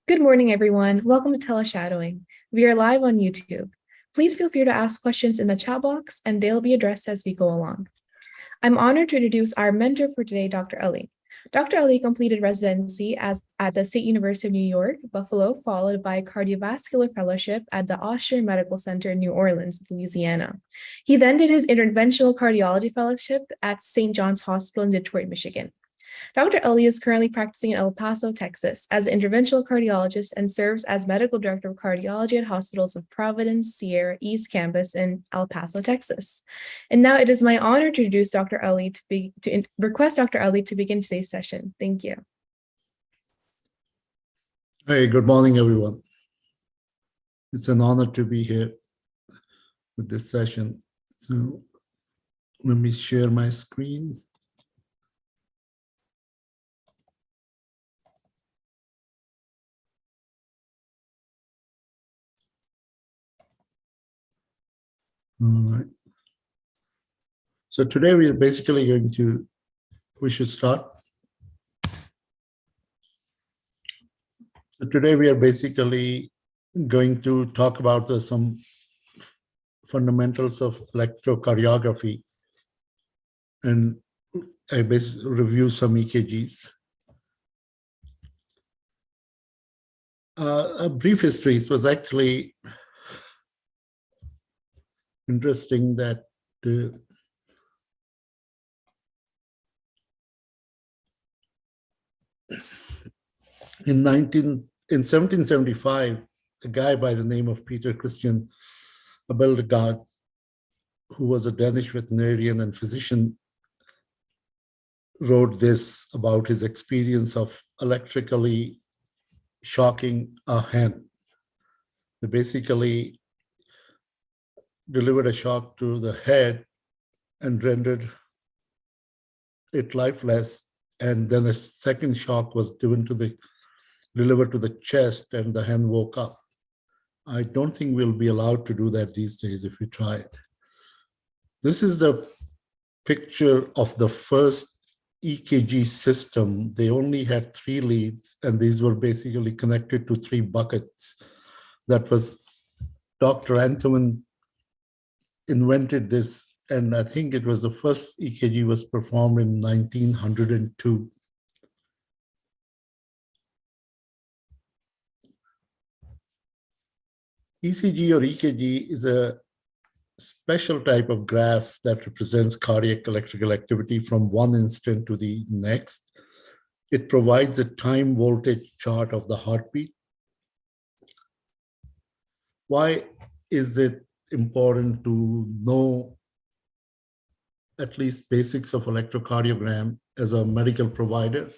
Good morning, everyone. Welcome to TeleShadowing. We are live on YouTube. Please feel free to ask questions in the chat box, and they'll be addressed as we go along. I'm honored to introduce our mentor for today, Dr. Ali. Dr. Ali completed residency at the State University of New York, Buffalo, followed by a cardiovascular fellowship at the Osher Medical Center in New Orleans, Louisiana. He then did his interventional cardiology fellowship at St. John's Hospital in Detroit, Michigan. Dr. Ali is currently practicing in El Paso, Texas, as an interventional cardiologist and serves as medical director of cardiology at hospitals of Providence Sierra East Campus in El Paso, Texas. And now it is my honor to introduce Dr. Ali request Dr. Ali to begin today's session. Thank you. Hey, good morning, everyone. It's an honor to be here with this session. So let me share my screen. All right. So today we are basically we should start. So today we are basically going to talk about some fundamentals of electrocardiography, and I basically review some EKGs. A brief history. It was actually interesting that in 1775, a guy by the name of Peter Christian Abildgaard, who was a Danish veterinarian and physician, wrote this about his experience of electrically shocking a hen. They basically delivered a shock to the head and rendered it lifeless, and then a second shock was delivered to the chest, and the hen woke up. I don't think we'll be allowed to do that these days if we try it. This is the picture of the first EKG system. They only had 3 leads, and these were basically connected to 3 buckets. That was Dr. Anthony invented this, and I think it was the first EKG was performed in 1902. ECG or EKG is a special type of graph that represents cardiac electrical activity from one instant to the next. It provides a time voltage chart of the heartbeat. Why is it important to know at least basics of electrocardiogram as a medical provider?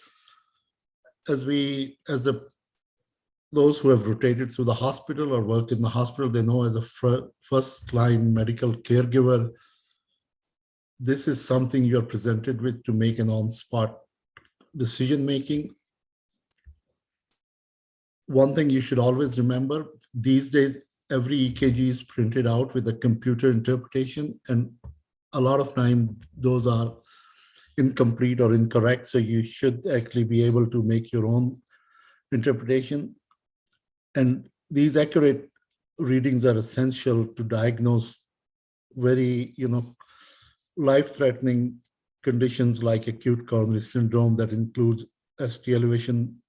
Those who have rotated through the hospital or worked in the hospital, they know as a first-line medical caregiver, this is something you're presented with to make an on-spot decision-making. One thing you should always remember, these days, every EKG is printed out with a computer interpretation, and a lot of time those are incomplete or incorrect, so you should actually be able to make your own interpretation. And these accurate readings are essential to diagnose very, life-threatening conditions like acute coronary syndrome that includes ST elevation,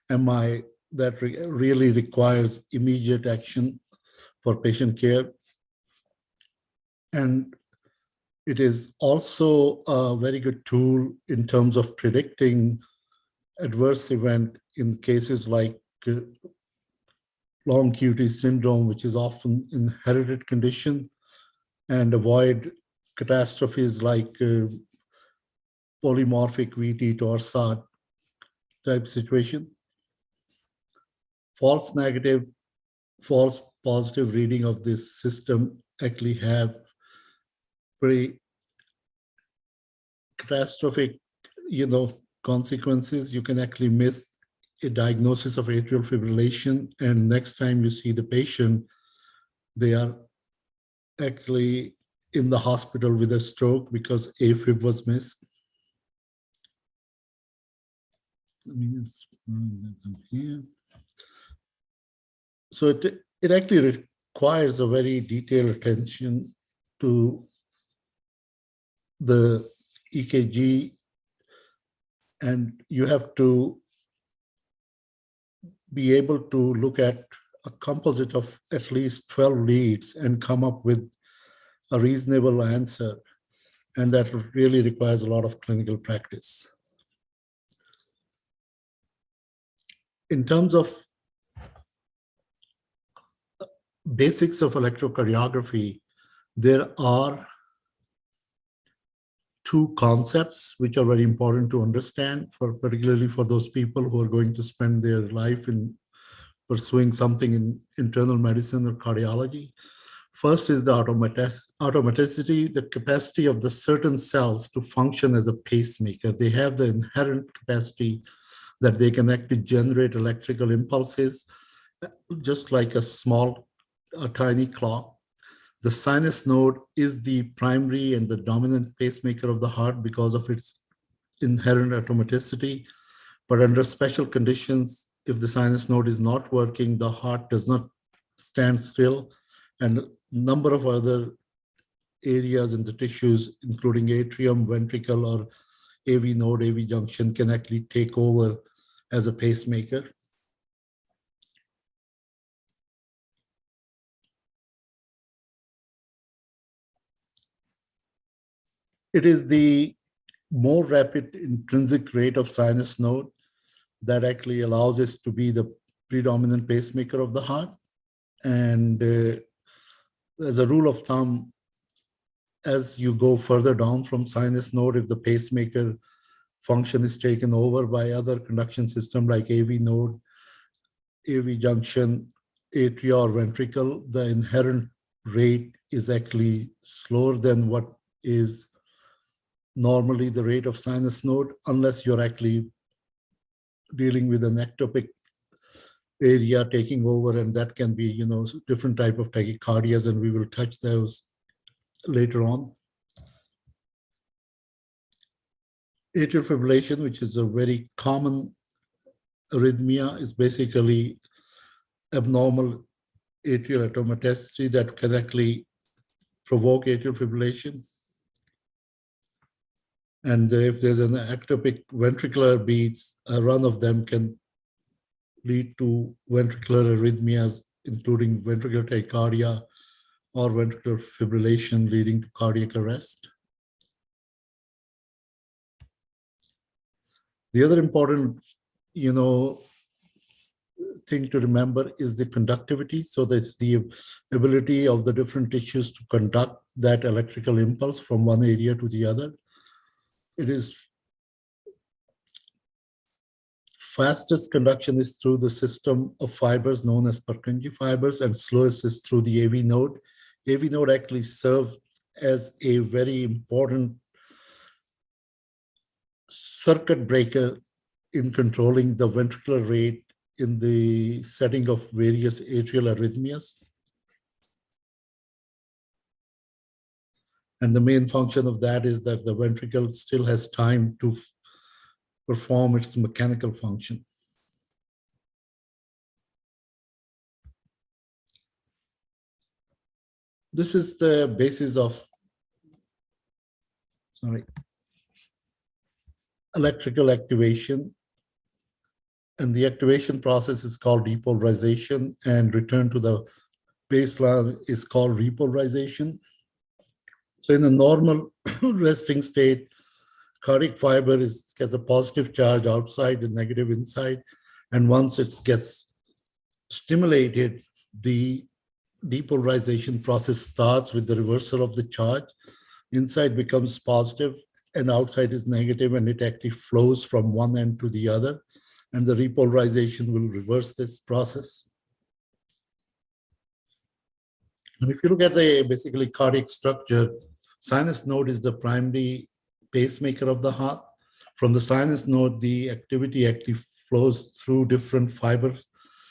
MI, that really requires immediate action for patient care. And it is also a very good tool in terms of predicting adverse event in cases like long QT syndrome, which is often inherited condition, and avoid catastrophes like polymorphic VT torsade type situation. False negative, false positive reading of this system actually have very catastrophic, consequences. You can actually miss a diagnosis of atrial fibrillation, and next time you see the patient, they are actually in the hospital with a stroke because AFib was missed. Let me just put that up here. So it actually requires a very detailed attention to the EKG, and you have to be able to look at a composite of at least 12 leads and come up with a reasonable answer. And that really requires a lot of clinical practice. In terms of basics of electrocardiography, there are two concepts which are very important to understand, particularly for those people who are going to spend their life in pursuing something in internal medicine or cardiology. First is the automaticity, the capacity of the certain cells to function as a pacemaker. They have the inherent capacity that they can actually generate electrical impulses, just like a tiny clock. The sinus node is the primary and the dominant pacemaker of the heart because of its inherent automaticity. But under special conditions, if the sinus node is not working, the heart does not stand still. And a number of other areas in the tissues, including atrium, ventricle, or AV node, AV junction, can actually take over as a pacemaker. It is the more rapid intrinsic rate of sinus node that actually allows us to be the predominant pacemaker of the heart. And as a rule of thumb, as you go further down from sinus node, if the pacemaker function is taken over by other conduction system like AV node, AV junction, atria, or ventricle, the inherent rate is actually slower than what is normally the rate of sinus node, unless you're actually dealing with an ectopic area taking over, and that can be, different type of tachycardias, and we will touch those later on. Atrial fibrillation, which is a very common arrhythmia, is basically abnormal atrial automaticity that can actually provoke atrial fibrillation. And if there's an ectopic ventricular beats, a run of them can lead to ventricular arrhythmias, including ventricular tachycardia or ventricular fibrillation leading to cardiac arrest. The other important, thing to remember is the conductivity. So that's the ability of the different tissues to conduct that electrical impulse from one area to the other. It is fastest conduction is through the system of fibers known as Purkinje fibers, and slowest is through the AV node. AV node actually serves as a very important circuit breaker in controlling the ventricular rate in the setting of various atrial arrhythmias. And the main function of that is that the ventricle still has time to perform its mechanical function. This is the basis of, electrical activation. And the activation process is called depolarization, and return to the baseline is called repolarization. So in a normal resting state, cardiac fiber gets a positive charge outside and negative inside. And once it gets stimulated, the depolarization process starts with the reversal of the charge. Inside becomes positive and outside is negative, and it actually flows from one end to the other. And the repolarization will reverse this process. And if you look at the basically cardiac structure, sinus node is the primary pacemaker of the heart. From the sinus node, the activity actually flows through different fiber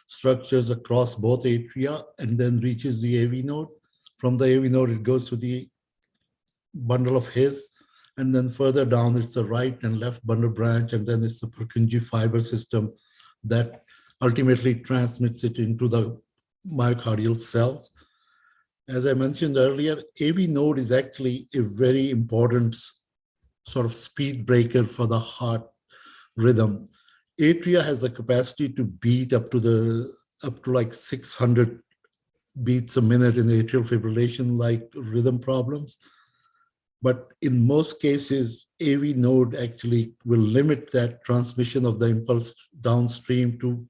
structures across both atria and then reaches the AV node. From the AV node, it goes to the bundle of His, and then further down, it's the right and left bundle branch, and then it's the Purkinje fiber system that ultimately transmits it into the myocardial cells. As I mentioned earlier, AV node is actually a very important sort of speed breaker for the heart rhythm. Atria has the capacity to beat up to like 600 beats a minute in atrial fibrillation like rhythm problems. But in most cases, AV node actually will limit that transmission of the impulse downstream to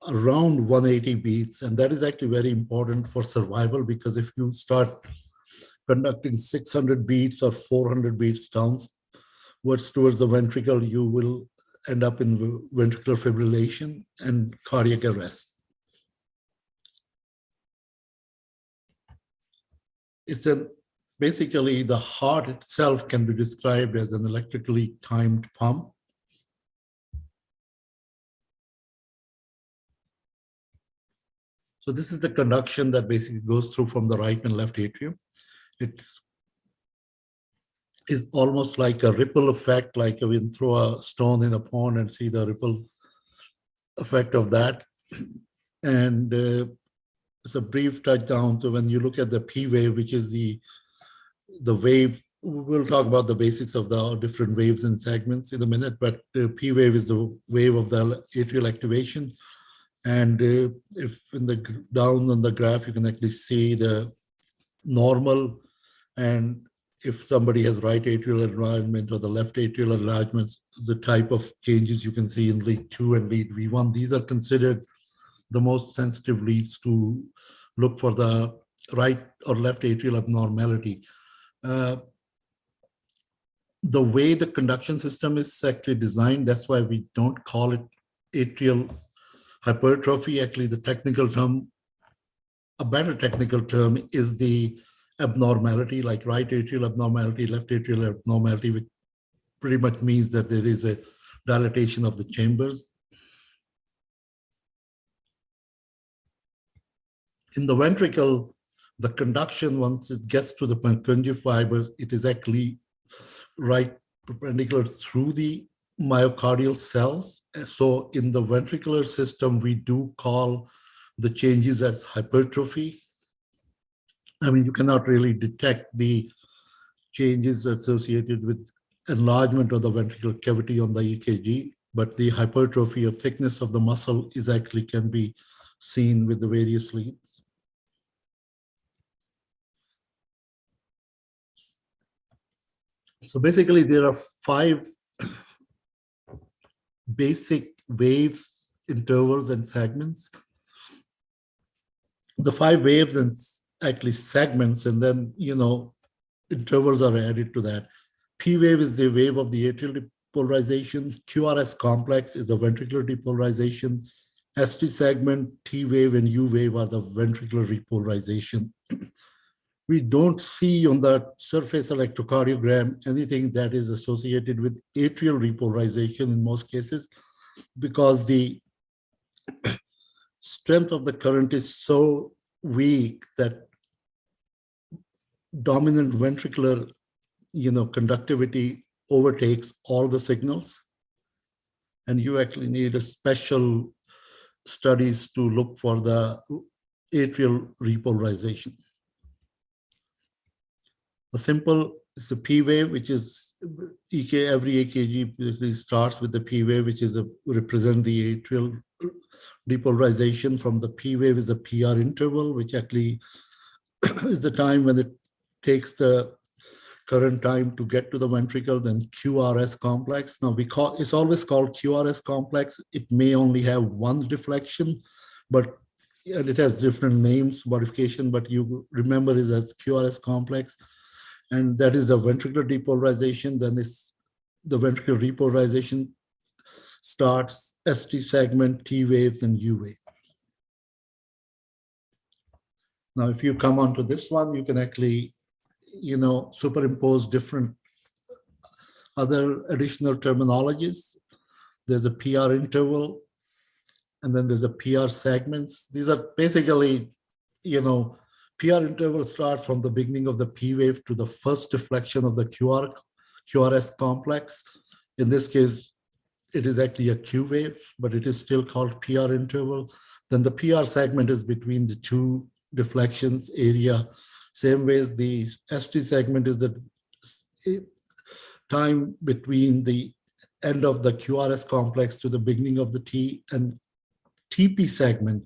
around 180 beats. And that is actually very important for survival, because if you start conducting 600 beats or 400 beats downwards towards the ventricle, you will end up in ventricular fibrillation and cardiac arrest. Basically, the heart itself can be described as an electrically timed pump. So this is the conduction that basically goes through from the right and left atrium. It is almost like a ripple effect, like when you throw a stone in a pond and see the ripple effect of that. And it's a brief touchdown to when you look at the P wave, which is the wave. We'll talk about the basics of the different waves and segments in a minute, but P wave is the wave of the atrial activation. And if down on the graph, you can actually see the normal, and if somebody has right atrial enlargement or the left atrial enlargements, the type of changes you can see in lead 2 and lead V1, these are considered the most sensitive leads to look for the right or left atrial abnormality. The way the conduction system is actually designed, that's why we don't call it atrial hypertrophy. Actually, the technical term, a better technical term, is the abnormality, like right atrial abnormality, left atrial abnormality, which pretty much means that there is a dilatation of the chambers. In the ventricle, the conduction, once it gets to the Purkinje fibers, it is actually right perpendicular through the myocardial cells. So in the ventricular system, we do call the changes as hypertrophy. I mean, you cannot really detect the changes associated with enlargement of the ventricular cavity on the EKG, but the hypertrophy or thickness of the muscle is actually can be seen with the various leads. So basically, there are 5 basic waves, intervals, and segments. The 5 waves and actually segments, and then, intervals are added to that. P wave is the wave of the atrial depolarization. QRS complex is a ventricular depolarization. ST segment, T wave, and U wave are the ventricular repolarization. We don't see on the surface electrocardiogram anything that is associated with atrial repolarization in most cases, because the strength of the current is so weak that dominant ventricular, conductivity overtakes all the signals. And you actually need a special studies to look for the atrial repolarization. A simple is a P wave, which is every EKG starts with the P wave, which is represent the atrial depolarization. From the P wave is a PR interval, which actually is the time when it takes the current time to get to the ventricle. Then QRS complex. Now it's always called QRS complex. It may only have one deflection, and it has different names, modification, but you remember it as QRS complex. And that is the ventricular depolarization. Then the ventricular repolarization starts ST segment, T waves, and U wave. Now, if you come onto this one, you can actually, superimpose different other additional terminologies. There's a PR interval, and then there's a PR segments. These are basically, PR interval starts from the beginning of the P wave to the first deflection of the QRS complex. In this case, it is actually a Q wave, but it is still called PR interval. Then the PR segment is between the two deflections area. Same way as the ST segment is the time between the end of the QRS complex to the beginning of the T, and TP segment.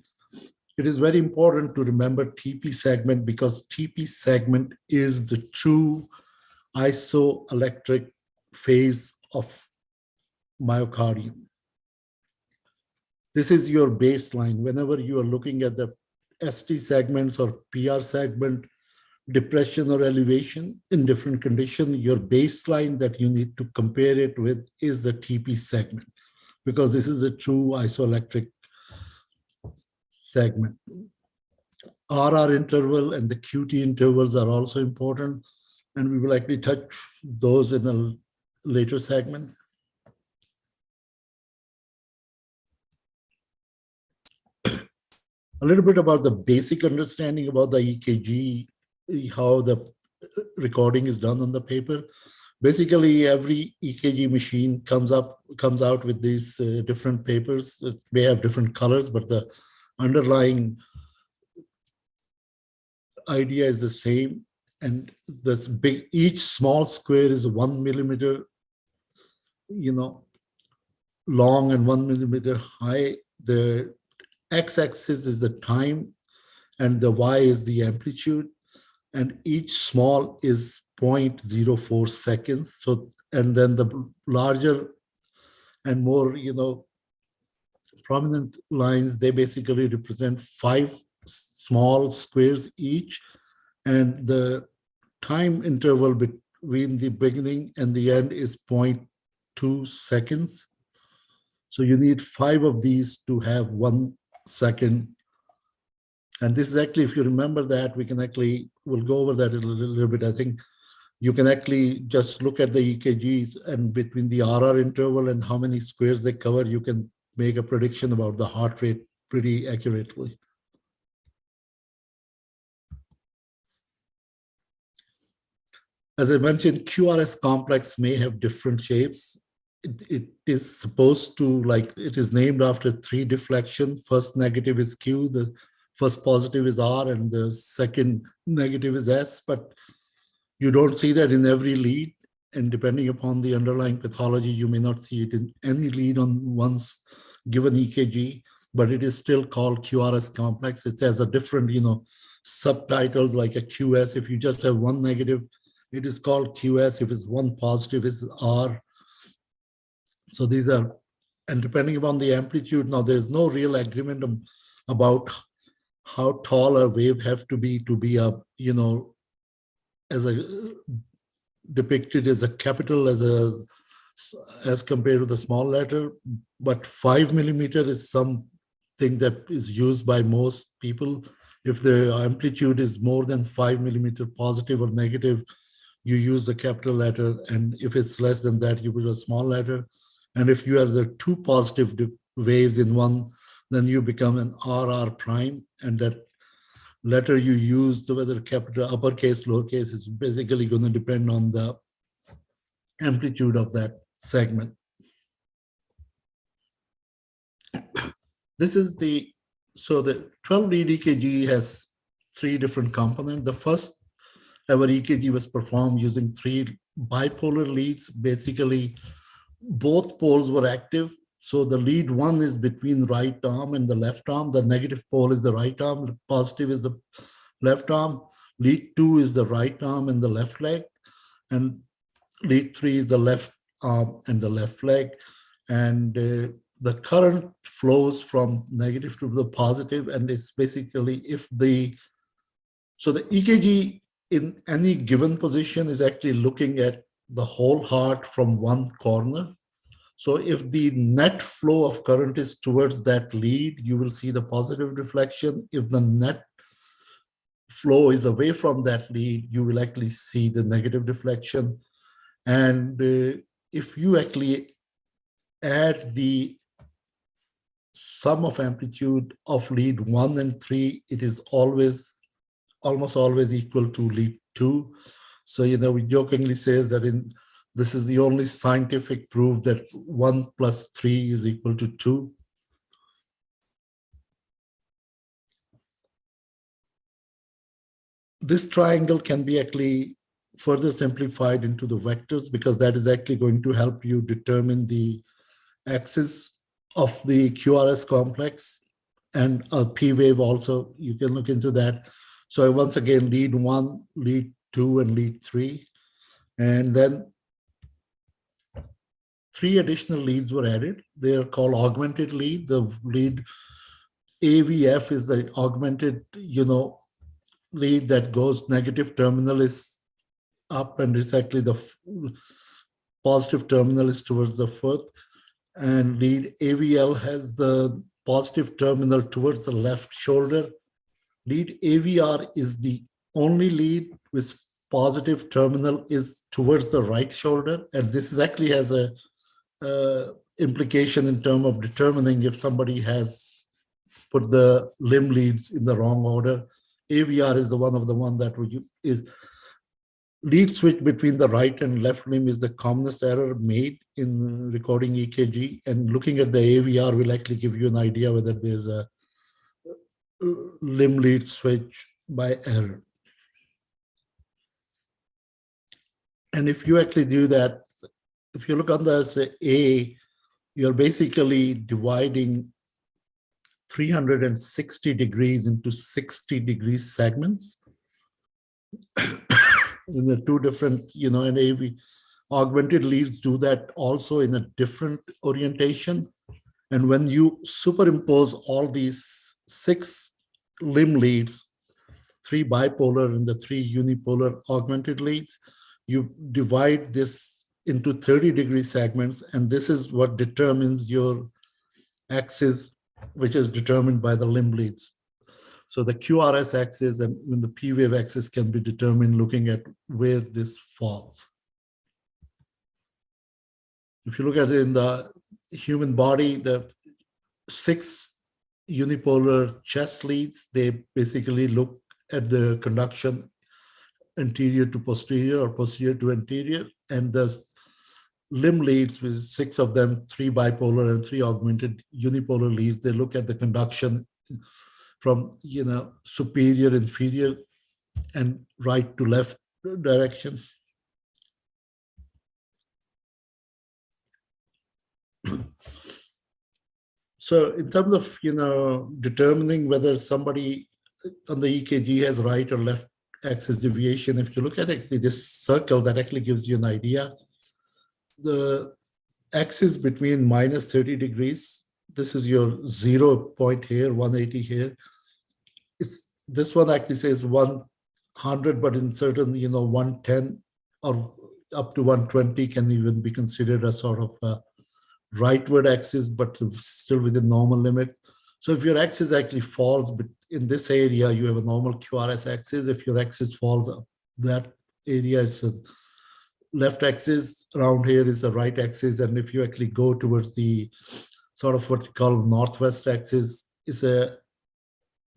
It is very important to remember TP segment because TP segment is the true isoelectric phase of myocardium. This is your baseline. Whenever you are looking at the ST segments or PR segment, depression or elevation in different conditions, your baseline that you need to compare it with is the TP segment, because this is a true isoelectric segment. RR interval and the QT intervals are also important, and we will likely touch those in a later segment. A little bit about the basic understanding about the EKG, how the recording is done on the paper. Basically, every EKG machine comes out with these different papers. It may have different colors, but the underlying idea is the same. And this big, each small square is 1 millimeter, long and 1 millimeter high. The x-axis is the time, and the y is the amplitude, and each small is 0.04 seconds. So, and then the larger and more, prominent lines, they basically represent 5 small squares each, and the time interval between the beginning and the end is 0.2 seconds. So you need 5 of these to have 1 second. And this is actually, if you remember that, we'll go over that a little bit. I think you can actually just look at the EKGs, and between the RR interval and how many squares they cover, you can make a prediction about the heart rate pretty accurately. As I mentioned, QRS complex may have different shapes. It is supposed to, it is named after 3 deflections. First negative is Q, the first positive is R, and the second negative is S, but you don't see that in every lead. And depending upon the underlying pathology, you may not see it in any lead on one's given EKG, but it is still called QRS complex. It has a different, subtitles like a QS. If you just have 1 negative, it is called QS. If it's 1 positive, it's R. So these are, and depending upon the amplitude, now there's no real agreement about how tall a wave have to be a, depicted as a capital as compared to the small letter, but 5 millimeter is something that is used by most people. If the amplitude is more than 5 millimeter positive or negative, you use the capital letter, and if it's less than that, you use a small letter. And if you have the 2 positive waves in one, then you become an RR prime, and that letter you use, whether capital, uppercase, lowercase, is basically going to depend on the amplitude of that segment. This is so the 12 lead EKG has 3 different components. The first ever EKG was performed using 3 bipolar leads. Basically, both poles were active. So the lead 1 is between right arm and the left arm. The negative pole is the right arm. The positive is the left arm. Lead 2 is the right arm and the left leg. And lead 3 is the left arm and the left leg. And the current flows from negative to the positive. And it's basically so the EKG in any given position is actually looking at the whole heart from one corner. So if the net flow of current is towards that lead, you will see the positive deflection. If the net flow is away from that lead, you will actually see the negative deflection. And if you actually add the sum of amplitude of lead 1 and 3, it is almost always equal to lead 2. So, we jokingly says that in This is the only scientific proof that 1 plus 3 is equal to 2. This triangle can be actually further simplified into the vectors, because that is actually going to help you determine the axis of the QRS complex, and a P wave also, you can look into that. So once again, lead 1, lead 2, and lead 3. And then 3 additional leads were added. They are called augmented lead. The lead AVF is the augmented, lead that goes negative terminal is up, and it's actually the positive terminal is towards the foot. And lead AVL has the positive terminal towards the left shoulder. Lead AVR is the only lead with positive terminal is towards the right shoulder. And this is actually has a implication in terms of determining if somebody has put the limb leads in the wrong order. AVR is the one that is lead switch between the right and left limb is the commonest error made in recording EKG, and looking at the AVR will actually give you an idea whether there's a limb lead switch by error. And if you actually do that, if you look on the A, you're basically dividing 360 degrees into 60-degree segments. In the 2 different, and AV augmented leads do that also in a different orientation. And when you superimpose all these 6 limb leads, 3 bipolar and the 3 unipolar augmented leads, you divide this into 30-degree segments, and this is what determines your axis, which is determined by the limb leads. So the QRS axis and the P wave axis can be determined looking at where this falls. If you look at it in the human body, the 6 unipolar chest leads, they basically look at the conduction anterior to posterior or posterior to anterior. And the limb leads, with 6 of them, 3 bipolar and 3 augmented unipolar leads, they look at the conduction from superior, inferior, and right to left direction. So in terms of determining whether somebody on the EKG has right or left axis deviation, if you look at actually this circle, that actually gives you an idea. The axis between minus 30 degrees, this is your 0 point here, 180 here. This one actually says 100, but in certain, 110 or up to 120 can even be considered a sort of a rightward axis, but still within normal limits. So if your axis actually falls in this area, you have a normal QRS axis. If your axis falls up that area, it's a left axis. Around here is the right axis. And if you actually go towards the sort of what you call northwest axis, is a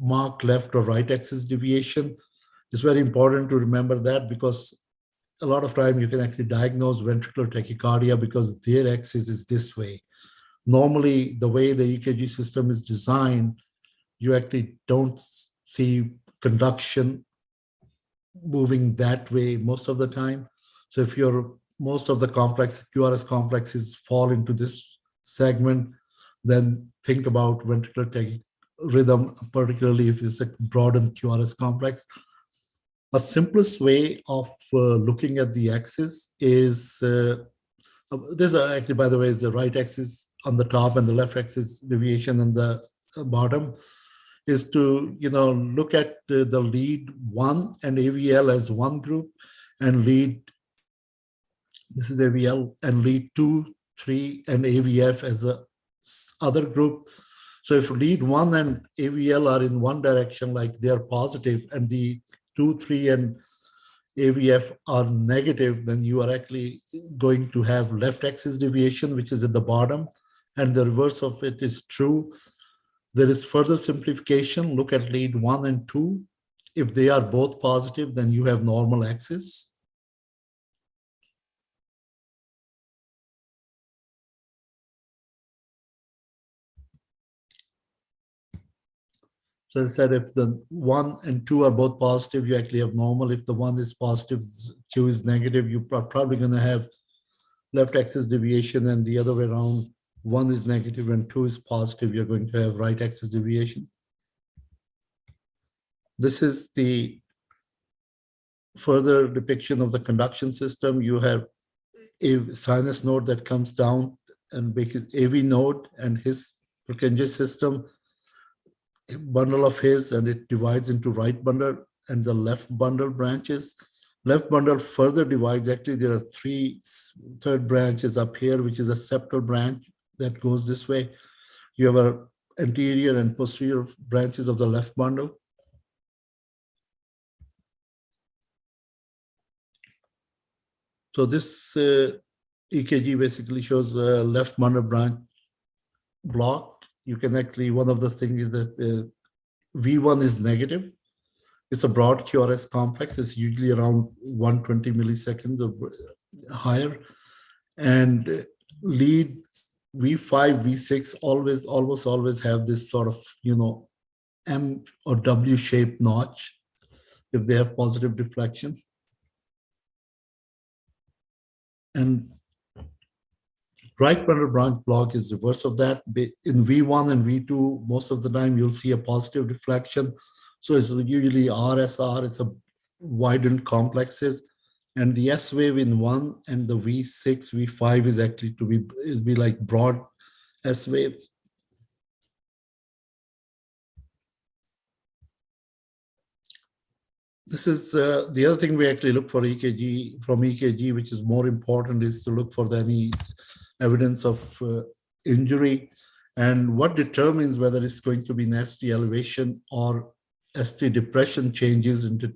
marked left or right axis deviation. It's very important to remember that, because a lot of time you can actually diagnose ventricular tachycardia because their axis is this way. Normally, the way the EKG system is designed, you actually don't see conduction moving that way most of the time. So if most of the complex QRS complexes fall into this segment, then think about ventricular tachyrhythm, particularly if it's a broadened QRS complex. A simplest way of looking at the axis is, this actually, by the way, is the right axis on the top and the left axis deviation on the bottom, is to look at the lead 1 and AVL as one group, and this is AVL, and lead 2, 3, and AVF as a other group. So if lead 1 and AVL are in one direction, like they are positive, and the 2, 3, and AVF are negative, then you are actually going to have left axis deviation, which is at the bottom, and the reverse of it is true. There is further simplification. Look at lead 1 and 2. If they are both positive, then you have normal axis. So I said if the 1 and 2 are both positive, you actually have normal. If the 1 is positive, 2 is negative, you are probably going to have left axis deviation, and the other way around, 1 is negative and 2 is positive, you're going to have right axis deviation. This is the further depiction of the conduction system. You have a sinus node that comes down and makes AV node and his Purkinje system, a bundle of his, and it divides into right bundle and the left bundle branches. Left bundle further divides. Actually, there are third branches up here, which is a septal branch that goes this way. You have a anterior and posterior branches of the left bundle. So this EKG basically shows the left bundle branch block. You can actually, one of the things is that V1 is negative. It's a broad QRS complex. It's usually around 120 milliseconds or higher. And leads V5, V6 almost always have this sort of, M or W shaped notch if they have positive deflection. And right bundle branch block is reverse of that. In V1 and V2, most of the time you'll see a positive deflection. So it's usually RSR, it's a widened complexes. And the S wave in 1 and the V6, V5 is actually to be like broad S wave. This is the other thing we actually look for EKG, from EKG, which is more important, is to look for any evidence of injury. And what determines whether it's going to be an ST elevation or ST depression changes in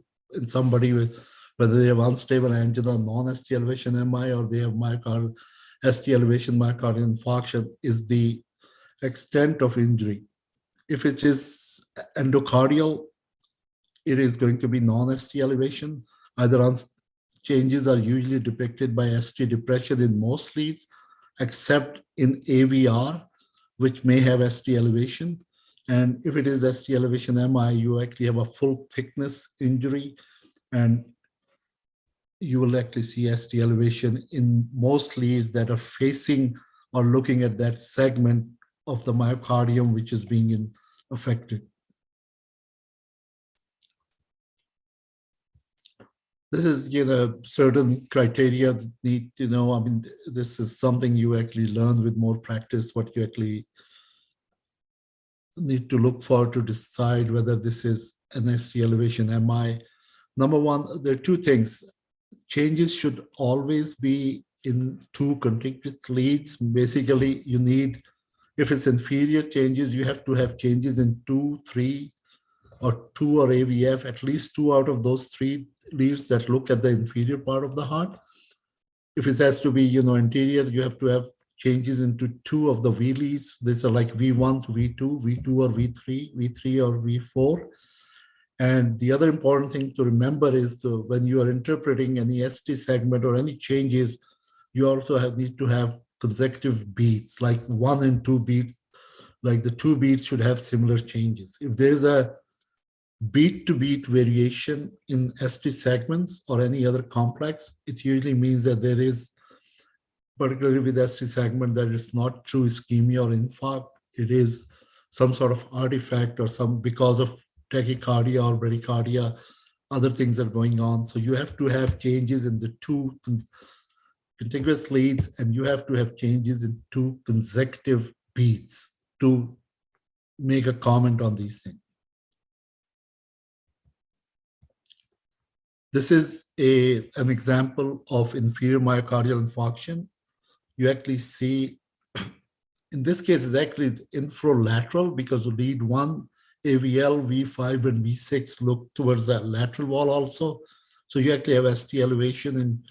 somebody with, whether they have unstable angina, non-ST elevation MI, or they have myocardial ST elevation, myocardial infarction, is the extent of injury. If it is endocardial, it is going to be non-ST elevation. Either changes are usually depicted by ST depression in most leads, except in AVR, which may have ST elevation. And if it is ST elevation MI, you actually have a full thickness injury, and you will actually see ST elevation in most leads that are facing or looking at that segment of the myocardium which is being affected. This is, certain criteria that need to know. I mean, this is something you actually learn with more practice, what you actually need to look for to decide whether this is an ST elevation MI. Number one, there are two things. Changes should always be in two contiguous leads. Basically, you need, if it's inferior changes, you have to have changes in 2, 3, or 2 or AVF, at least 2 out of those 3 leads that look at the inferior part of the heart. If it has to be, anterior, you have to have changes into 2 of the V leads. These are like V1 to V2, V2 or V3, V3 or V4. And the other important thing to remember is when you are interpreting any ST segment or any changes, you also need to have consecutive beats, like 1 and 2 beats. Like the 2 beats should have similar changes. If there's a beat-to-beat variation in ST segments or any other complex, it usually means that there is, particularly with ST segment, that it's not true ischemia or infarct. It is some sort of artifact or because of tachycardia or bradycardia, other things are going on. So you have to have changes in the 2 contiguous leads, and you have to have changes in 2 consecutive beats to make a comment on these things. This is an example of inferior myocardial infarction. You actually see, in this case, it's actually infralateral because lead 1, AVL, V5, and V6 look towards that lateral wall also. So you actually have ST elevation in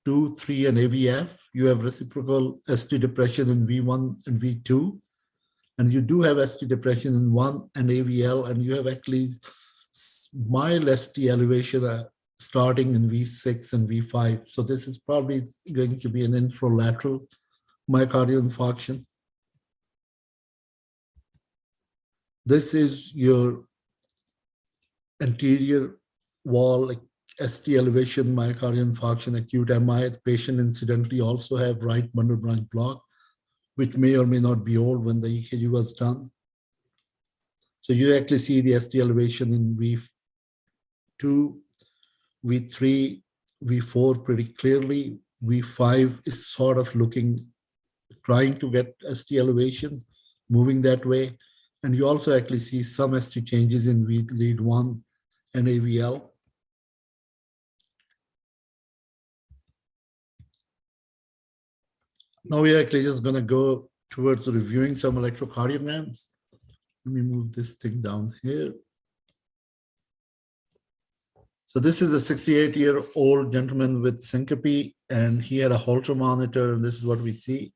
2, 3, and AVF. You have reciprocal ST depression in V1 and V2. And you do have ST depression in 1 and AVL, and you have actually mild ST elevation starting in V6 and V5. So this is probably going to be an infralateral myocardial infarction. This is your anterior wall, like ST elevation, myocardial infarction, acute MI. The patient incidentally also have right bundle branch block, which may or may not be old when the EKG was done. So you actually see the ST elevation in V2, V3, V4 pretty clearly. V5 is sort of trying to get ST elevation, moving that way. And you also actually see some ST changes in V lead 1 and AVL. Now we're actually just going to go towards reviewing some electrocardiograms. Let me move this thing down here. So this is a 68-year-old gentleman with syncope, and he had a Holter monitor, and this is what we see.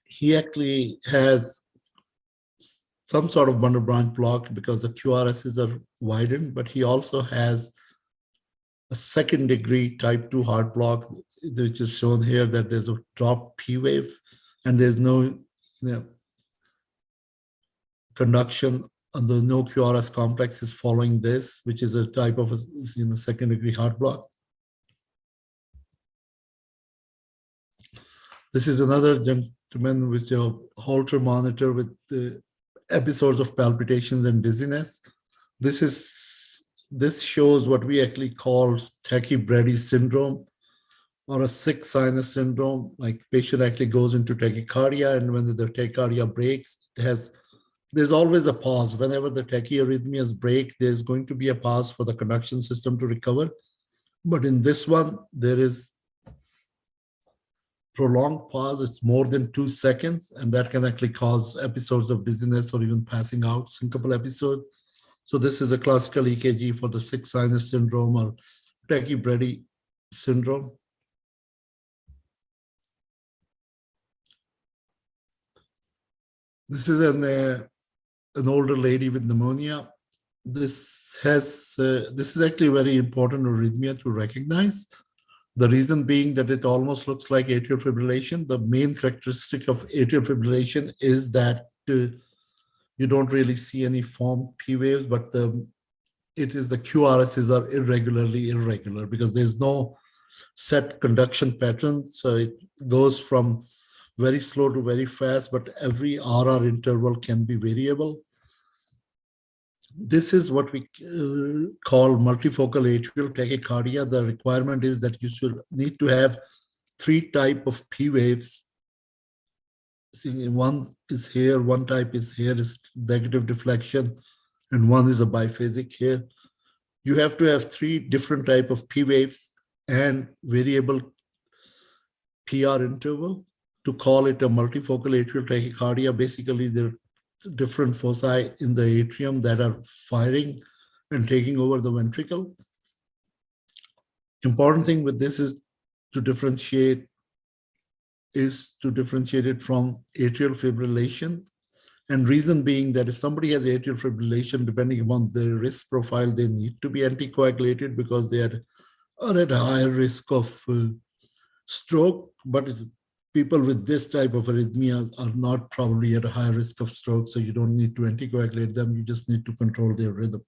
He actually has some sort of bundle branch block because the QRSs are widened, but he also has a second degree type 2 heart block, which is shown here that there's a drop P wave, and there's no conduction, and the no QRS complex is following this, which is a type of a second degree heart block. This is another gentleman with a Holter monitor with the episodes of palpitations and dizziness. This shows what we actually call tachybrady syndrome, or a sick sinus syndrome. Like patient actually goes into tachycardia, and when the tachycardia breaks, there's always a pause. Whenever the tachyarrhythmias break, there's going to be a pause for the conduction system to recover. But in this one, there is prolonged pause. It's more than 2 seconds, and that can actually cause episodes of dizziness or even passing out, syncopal episode. So this is a classical EKG for the sick sinus syndrome or tachybrady syndrome. This is an older lady with pneumonia. This is actually a very important arrhythmia to recognize. The reason being that it almost looks like atrial fibrillation. The main characteristic of atrial fibrillation is that you don't really see any formed P waves, but the QRSs are irregular because there's no set conduction pattern. So it goes from very slow to very fast, but every RR interval can be variable. This is what we call multifocal atrial tachycardia. The requirement is that you should need to have 3 types of P waves. See, one is here, one type is here, is negative deflection, and one is a biphasic here. You have to have 3 different types of P waves and variable PR interval to call it a multifocal atrial tachycardia. Basically, there are different foci in the atrium that are firing and taking over the ventricle. Important thing with this is to differentiate it from atrial fibrillation. And reason being that if somebody has atrial fibrillation, depending upon their risk profile, they need to be anticoagulated because they are at a higher risk of stroke. But people with this type of arrhythmias are not probably at a high risk of stroke, so you don't need to anticoagulate them. You just need to control their rhythm.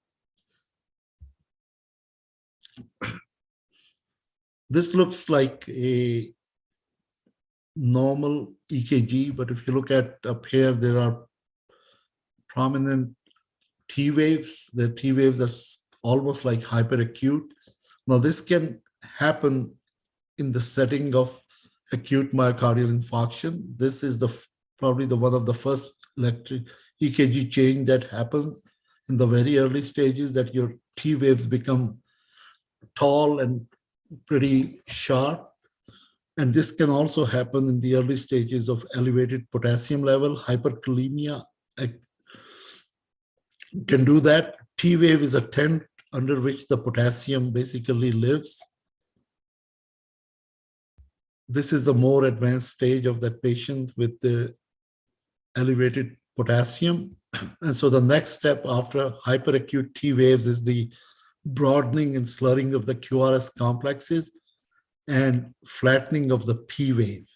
This looks like a normal EKG, but if you look at up here, there are prominent T waves. The T waves are almost like hyperacute. Now, this can happen in the setting of acute myocardial infarction. This is probably one of the first electric EKG change that happens in the very early stages, that your T waves become tall and pretty sharp. And this can also happen in the early stages of elevated potassium level. Hyperkalemia can do that. T wave is a tent under which the potassium basically lives. This is the more advanced stage of that patient with the elevated potassium. And so the next step after hyperacute T waves is the broadening and slurring of the QRS complexes and flattening of the P wave.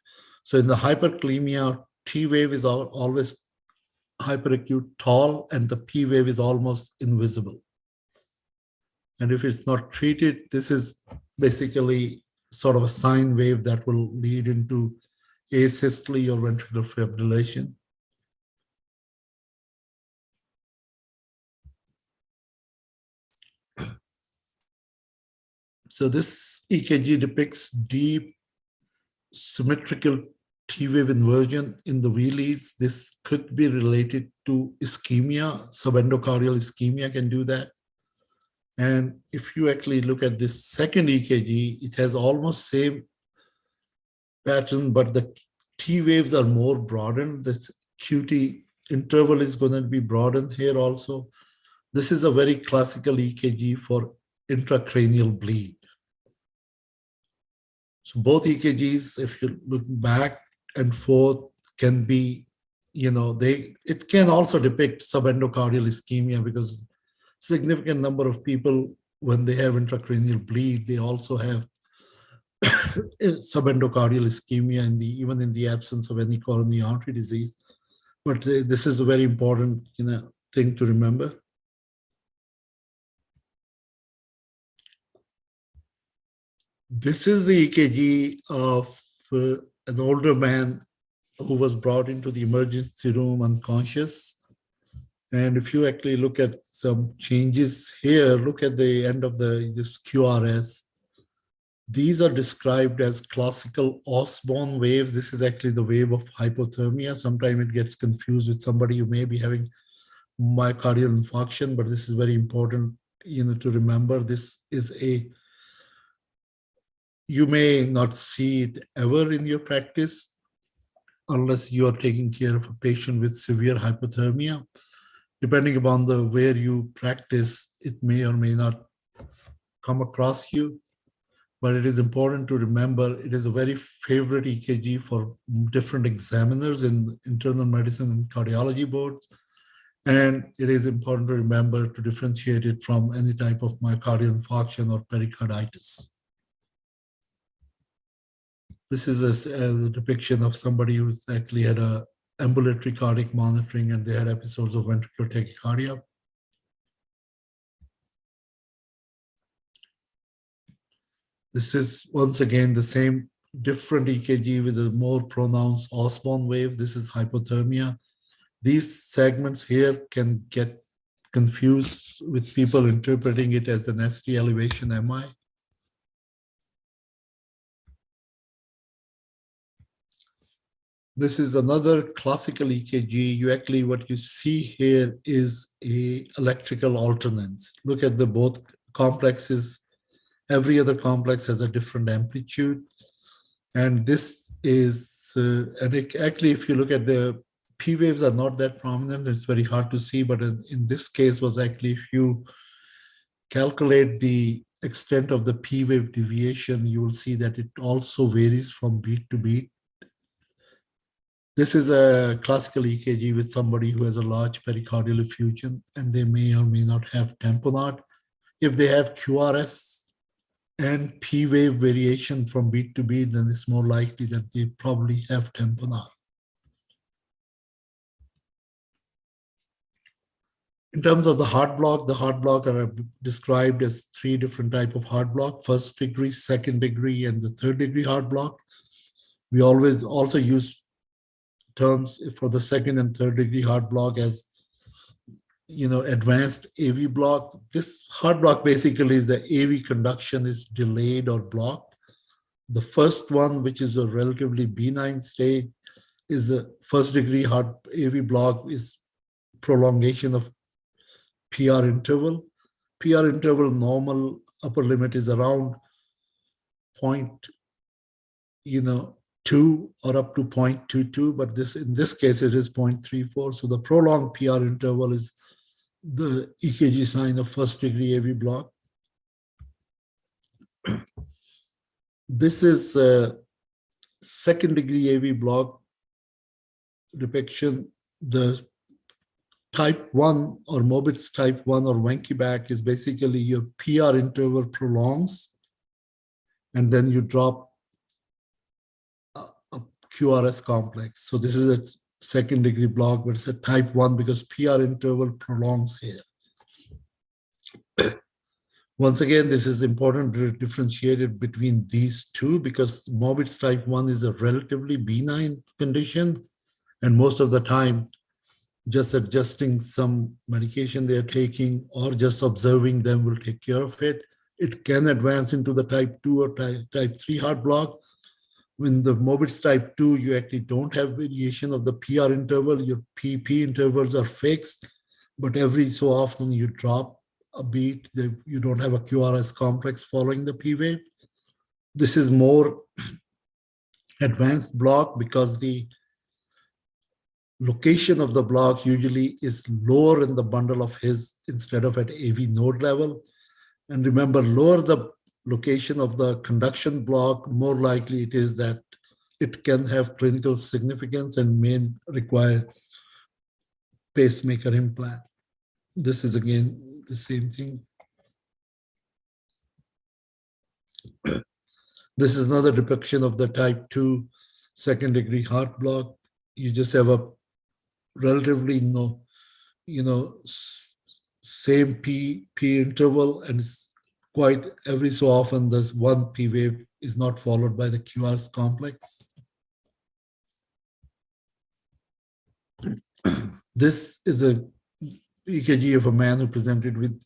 So in the hyperkalemia, T wave is always hyperacute tall, and the P wave is almost invisible. And if it's not treated, this is basically sort of a sine wave that will lead into asystole or ventricular fibrillation. So this EKG depicts deep symmetrical T wave inversion in the V leads. This could be related to ischemia. Subendocardial ischemia can do that. And if you actually look at this second EKG, it has almost same pattern, but the T waves are more broadened. The QT interval is going to be broadened here also. This is a very classical EKG for intracranial bleed. So both EKGs, if you look back and forth, can be, it can also depict subendocardial ischemia, because significant number of people, when they have intracranial bleed, they also have subendocardial ischemia even in the absence of any coronary artery disease. But this is a very important thing to remember. This is the EKG of an older man who was brought into the emergency room unconscious. And if you actually look at some changes here, look at the end of this QRS. These are described as classical Osborne waves. This is actually the wave of hypothermia. Sometimes it gets confused with somebody who may be having myocardial infarction, but this is very important, to remember. This is you may not see it ever in your practice unless you are taking care of a patient with severe hypothermia. Depending upon where you practice, it may or may not come across you. But it is important to remember it is a very favorite EKG for different examiners in internal medicine and cardiology boards. And it is important to remember to differentiate it from any type of myocardial infarction or pericarditis. This is a depiction of somebody who's actually had a ambulatory cardiac monitoring and they had episodes of ventricular tachycardia. This is once again the same different EKG with a more pronounced Osborne wave. This is hypothermia. These segments here can get confused with people interpreting it as an ST elevation MI. This is another classical EKG. What you see here is a electrical alternance. Look at the both complexes. Every other complex has a different amplitude. And this is, actually, if you look at the P waves are not that prominent, it's very hard to see, but in this case was actually, if you calculate the extent of the P wave deviation, you will see that it also varies from beat to beat. This is a classical EKG with somebody who has a large pericardial effusion, and they may or may not have tamponade. If they have QRS and P wave variation from beat to beat, then it's more likely that they probably have tamponade. In terms of the heart block are described as three different types of heart block: first degree, second degree, and the third degree heart block. We always also use terms for the second and third degree heart block as advanced AV block. This heart block basically is the AV conduction is delayed or blocked. The first one, which is a relatively benign stage, is a first degree heart AV block, is prolongation of PR interval. PR interval normal upper limit is around 0.2 or up to 0.22, but in this case it is 0.34. So the prolonged PR interval is the EKG sign of first degree AV block. This is a second degree AV block depiction. The type 1 or Mobitz type 1 or Wenckebach is basically your PR interval prolongs and then you drop a QRS complex. So this is a second degree block, but it's a type 1 because PR interval prolongs here. Once again, this is important to differentiate it between these two because morbid type 1 is a relatively benign condition. And most of the time, just adjusting some medication they're taking or just observing them will take care of it. It can advance into the type 2 or type 3 heart block. When the morbid type 2, you actually don't have variation of the PR interval. Your PP intervals are fixed, but every so often you drop a beat, you don't have a QRS complex following the P wave. This is more advanced block because the location of the block usually is lower in the bundle of His instead of at AV node level. And remember, lower the location of the conduction block, more likely it is that it can have clinical significance and may require pacemaker implant. This is again the same thing. This is another depiction of the type 2 second degree heart block. You just have a relatively same P interval, and it's quite every so often this one P wave is not followed by the QRS complex. This is a EKG of a man who presented with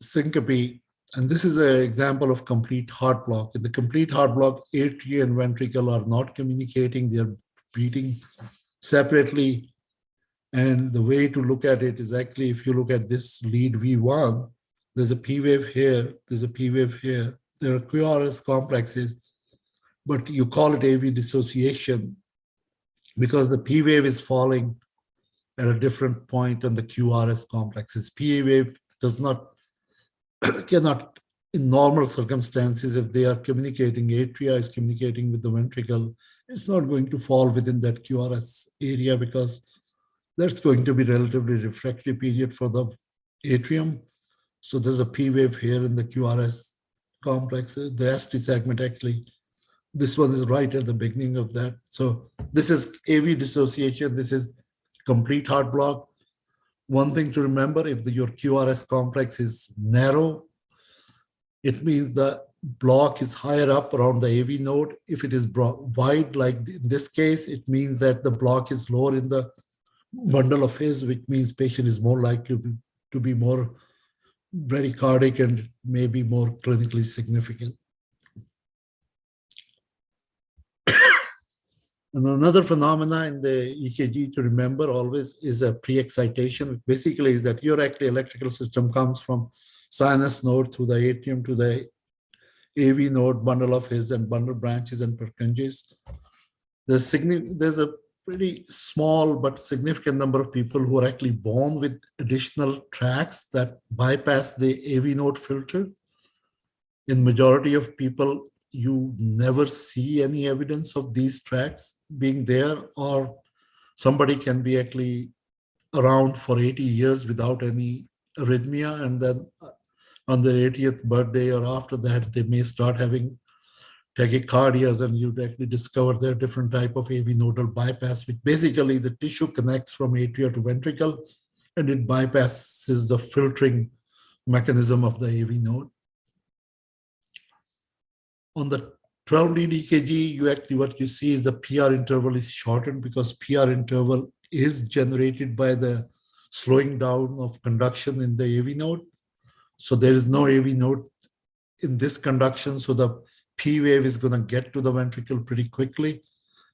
syncope, and this is an example of complete heart block. In the complete heart block, atria and ventricle are not communicating, they're beating separately. And the way to look at it is actually, if you look at this lead V1, there's a P wave here, there's a P wave here. There are QRS complexes, but you call it AV dissociation because the P wave is falling at a different point on the QRS complexes. P wave cannot, in normal circumstances, if they are communicating, atria is communicating with the ventricle, it's not going to fall within that QRS area because that's going to be relatively refractory period for the atrium. So there's a P wave here in the QRS complexes, the ST segment actually. This one is right at the beginning of that. So this is AV dissociation. This is complete heart block. One thing to remember, if your QRS complex is narrow, it means the block is higher up around the AV node. If it is wide, like in this case, it means that the block is lower in the bundle of His, which means patient is more likely to be more bradycardic and maybe more clinically significant. And another phenomena in the EKG to remember always is a pre-excitation, which basically is that your actually electrical system comes from sinus node through the atrium to the AV node, bundle of His and bundle branches and Purkinje's. There's a pretty small but significant number of people who are actually born with additional tracts that bypass the AV node filter. In majority of people, you never see any evidence of these tracts being there, or somebody can be actually around for 80 years without any arrhythmia, and then on their 80th birthday or after that, they may start having tachycardias, and you'd actually discover there are different type of AV nodal bypass, which basically the tissue connects from atria to ventricle, and it bypasses the filtering mechanism of the AV node. On the 12-lead EKG, what you see is the PR interval is shortened because PR interval is generated by the slowing down of conduction in the AV node. So there is no AV node in this conduction, so the P wave is going to get to the ventricle pretty quickly.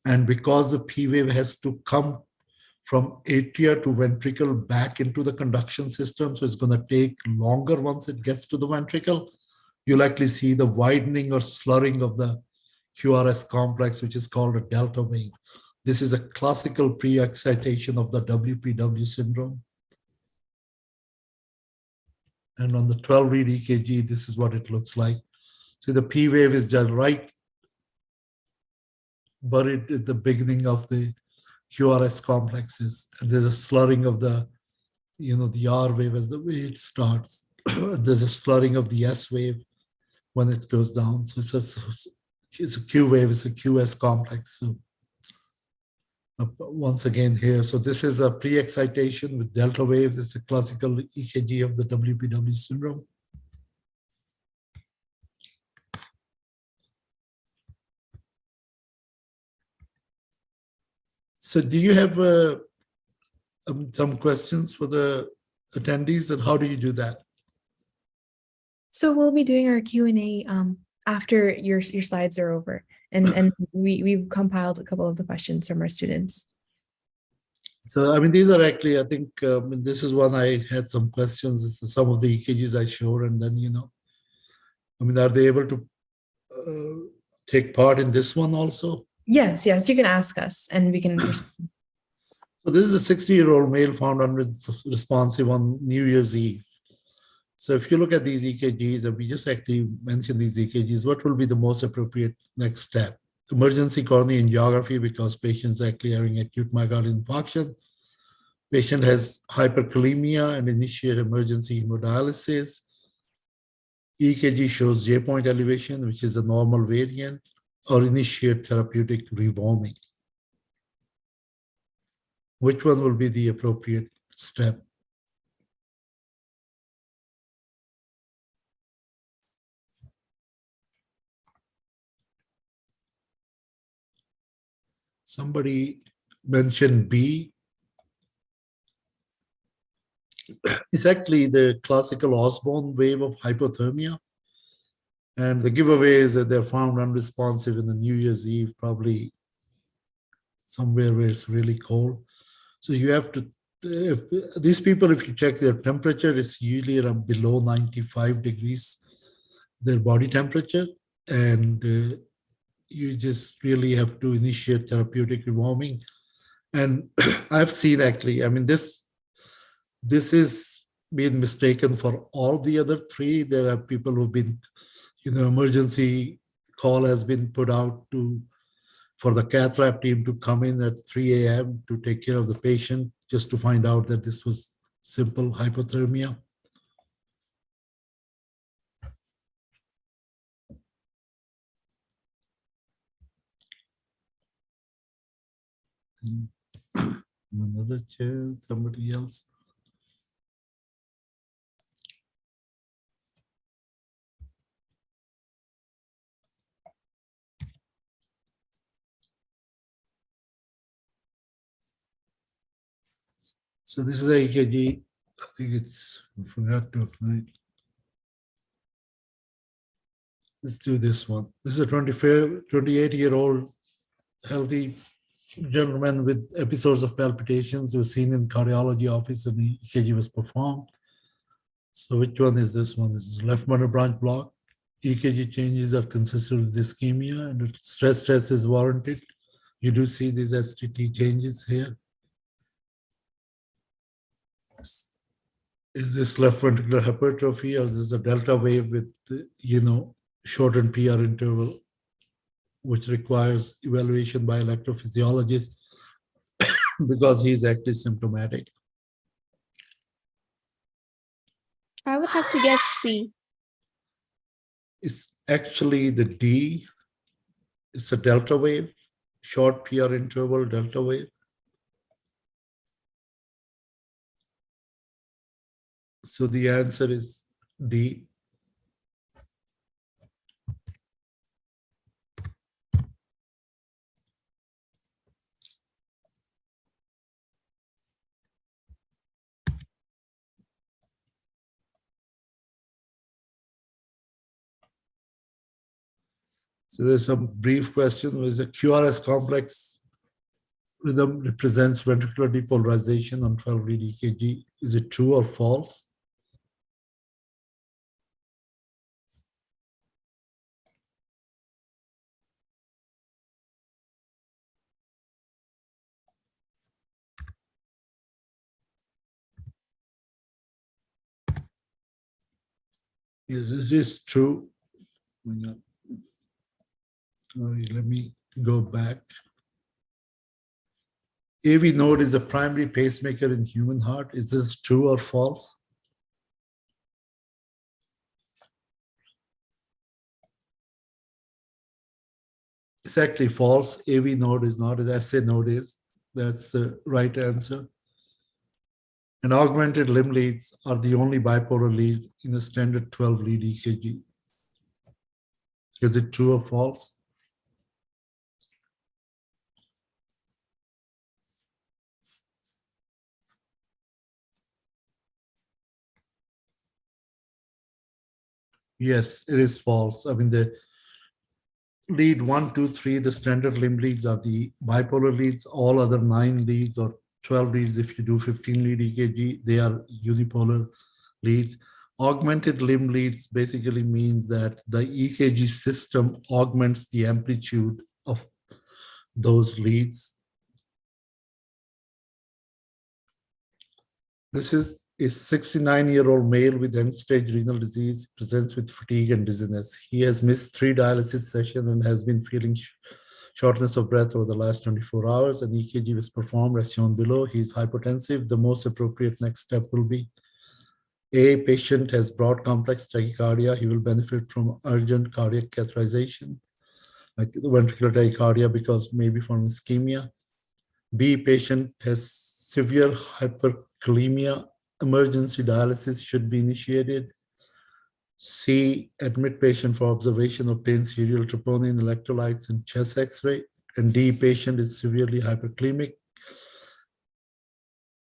And because the P wave has to come from atria to ventricle back into the conduction system, so it's going to take longer once it gets to the ventricle, you'll actually see the widening or slurring of the QRS complex, which is called a delta wave. This is a classical pre-excitation of the WPW syndrome. And on the 12-lead EKG, this is what it looks like. So the P wave is just right buried at the beginning of the QRS complexes. And there's a slurring of the, the R wave as the way it starts. There's a slurring of the S wave when it goes down. So it's a Q wave, it's a QS complex. So once again here. So this is a pre-excitation with delta waves. It's a classical EKG of the WPW syndrome. So do you have some questions for the attendees, and how do you do that? So we'll be doing our Q&A after your slides are over. And we've compiled a couple of the questions from our students. So, I mean, these are actually, I think, this is one I had some questions. This is some of the EKGs I showed, and then, I mean, are they able to take part in this one also? Yes, you can ask us and we can respond. So this is a 60-year-old male found unresponsive on New Year's Eve. So if you look at these EKGs, and we just actually mentioned these EKGs, what will be the most appropriate next step? Emergency coronary angiography, because patient's actually having acute myocardial infarction. Patient has hyperkalemia and initiate emergency hemodialysis. EKG shows J-point elevation, which is a normal variant, or initiate therapeutic rewarming. Which one will be the appropriate step? Somebody mentioned B. It's actually the classical Osborne wave of hypothermia. And the giveaway is that they're found unresponsive in the New Year's Eve, probably somewhere where it's really cold. So you have to, these people, if you check their temperature, it's usually around below 95 degrees, their body temperature. And you just really have to initiate therapeutic rewarming. And I've seen actually, I mean, this is being mistaken for all the other three. There are people who've been, emergency call has been put out for the cath lab team to come in at 3 a.m. to take care of the patient, just to find out that this was simple hypothermia. Another chair, somebody else. So this is a EKG. I think I forgot to, right? Let's do this one. This is a 28-year-old healthy gentleman with episodes of palpitations was seen in cardiology office and the EKG was performed. So which one is this one? This is left bundle branch block. EKG changes are consistent with ischemia and stress test is warranted. You do see these STT changes here. Is this left ventricular hypertrophy, or is this a delta wave with, shortened PR interval, which requires evaluation by electrophysiologist because he's actually symptomatic? I would have to guess C. It's actually the D. It's a delta wave, short PR interval delta wave. So the answer is D. So there's some brief question. Is a QRS complex rhythm represents ventricular depolarization on 12-lead EKG? Is it true or false? Yes, this is true. Let me go back. AV node is a primary pacemaker in human heart. Is this true or false? It's actually false. AV node is not, as SA node is. That's the right answer. And augmented limb leads are the only bipolar leads in a standard 12 lead EKG. Is it true or false? Yes, it is false. I mean, the lead 1, 2, 3, the standard limb leads are the bipolar leads. All other 9 leads or 12 leads, if you do 15 lead EKG, they are unipolar leads. Augmented limb leads basically means that the EKG system augments the amplitude of those leads. This is a 69-year-old male with end-stage renal disease, presents with fatigue and dizziness. He has missed 3 dialysis sessions and has been feeling shortness of breath over the last 24 hours. An EKG was performed as shown below. He is hypotensive. The most appropriate next step will be: A, patient has broad complex tachycardia. He will benefit from urgent cardiac catheterization, like ventricular tachycardia, because maybe from ischemia. B, patient has severe hyperkalemia. Emergency dialysis should be initiated. C, admit patient for observation, obtain serial troponin, electrolytes, and chest X-ray. And D, patient is severely hyperkalemic.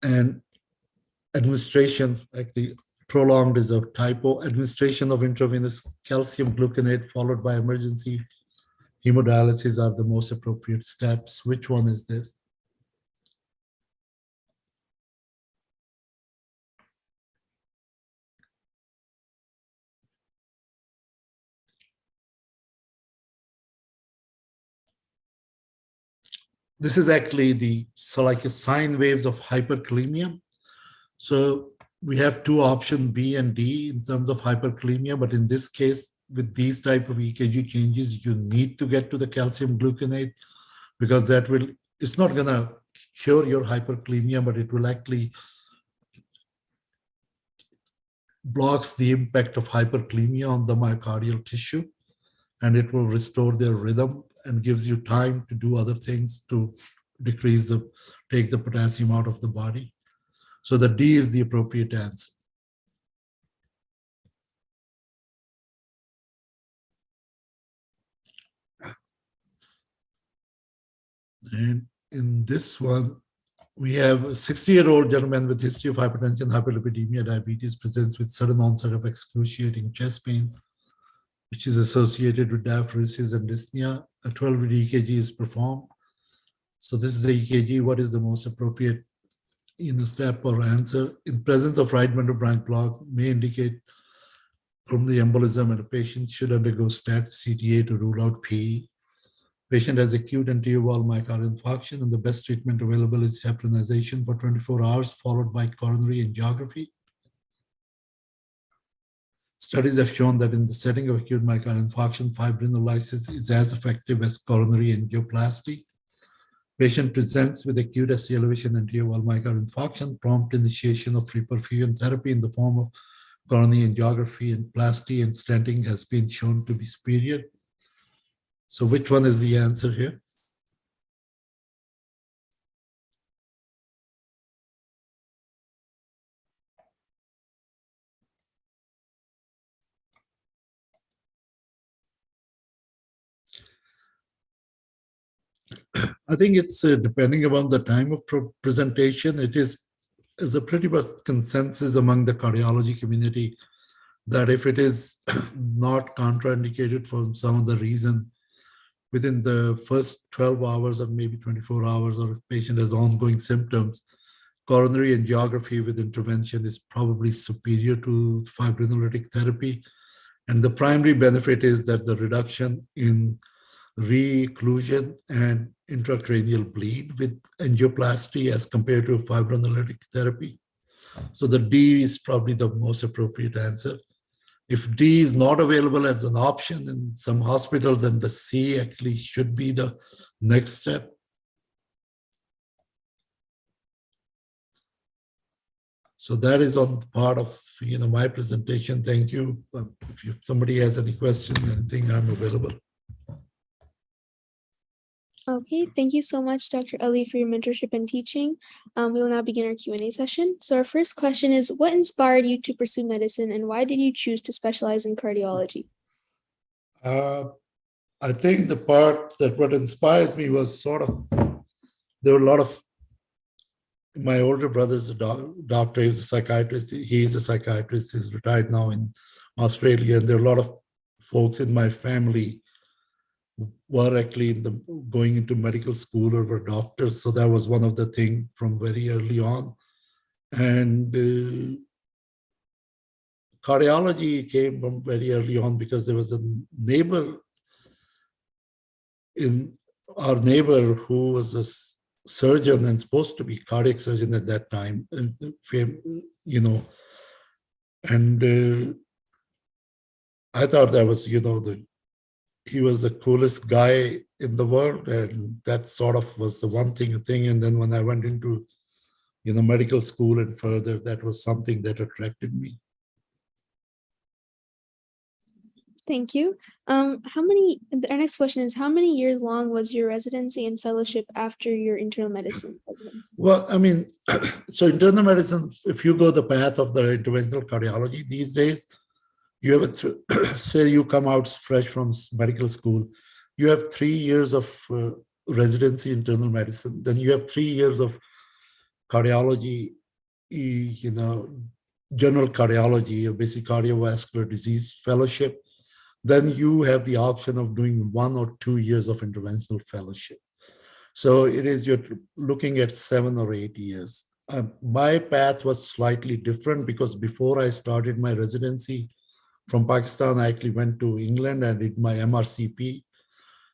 And administration, actually prolonged is a typo, administration of intravenous calcium gluconate followed by emergency hemodialysis are the most appropriate steps. Which one is this? This is actually like a sine waves of hyperkalemia. So we have 2 options, B and D, in terms of hyperkalemia, but in this case, with these type of EKG changes, you need to get to the calcium gluconate, because that will, it's not gonna cure your hyperkalemia, but it will actually blocks the impact of hyperkalemia on the myocardial tissue, and it will restore their rhythm and gives you time to do other things to take the potassium out of the body. So the D is the appropriate answer. And in this one, we have a 60-year-old gentleman with history of hypertension, hyperlipidemia, diabetes, presents with sudden onset of excruciating chest pain, which is associated with diaphoresis and dyspnea. A 12-lead EKG is performed. So this is the EKG. What is the most appropriate step or answer? In presence of right ventrobranch block may indicate pulmonary embolism, and a patient should undergo stat CTA to rule out PE. Patient has acute anterior wall myocardial infarction, and the best treatment available is heparinization for 24 hours, followed by coronary angiography. Studies have shown that in the setting of acute myocardial infarction, fibrinolysis is as effective as coronary angioplasty. Patient presents with acute ST elevation anterior wall myocardial infarction. Prompt initiation of free perfusion therapy in the form of coronary angiography and plasty and stenting has been shown to be superior. So which one is the answer here? I think it's depending upon the time of presentation, it is a pretty much consensus among the cardiology community that if it is not contraindicated for some other reason, within the first 12 hours or maybe 24 hours, or if patient has ongoing symptoms, coronary angiography with intervention is probably superior to fibrinolytic therapy. And the primary benefit is that the reduction in re-occlusion and intracranial bleed with angioplasty as compared to fibrinolytic therapy. So the D is probably the most appropriate answer. If D is not available as an option in some hospital, then the C actually should be the next step. So that is on part of my presentation. Thank you. If somebody has any questions, I think I'm available. Okay, thank you so much, Dr. Ali, for your mentorship and teaching. We will now begin our Q&A session. So our first question is, what inspired you to pursue medicine and why did you choose to specialize in cardiology? I think the part that what inspires me was sort of, there were a lot of, my older brother's a doctor, he's a psychiatrist, he is a psychiatrist, he's retired now in Australia, and there are a lot of folks in my family were actually going into medical school or were doctors. So that was one of the things from very early on. And cardiology came from very early on because there was a neighbor in our neighbor who was a surgeon and supposed to be cardiac surgeon at that time, you know, and I thought that was, you know, he was the coolest guy in the world, and that sort of was the one thing. And then when I went into, you know, medical school and further, that was something that attracted me. Thank you. Our next question is, how many years long was your residency and fellowship after your internal medicine residency? Well, I mean, so internal medicine, if you go the path of the interventional cardiology these days, you have say you come out fresh from medical school, you have 3 years of residency internal medicine, then you have 3 years of cardiology, you know, general cardiology, or basic cardiovascular disease fellowship. Then you have the option of doing 1 or 2 years of interventional fellowship. So it is, you're looking at 7 or 8 years. My path was slightly different because before I started my residency from Pakistan, I actually went to England and did my MRCP.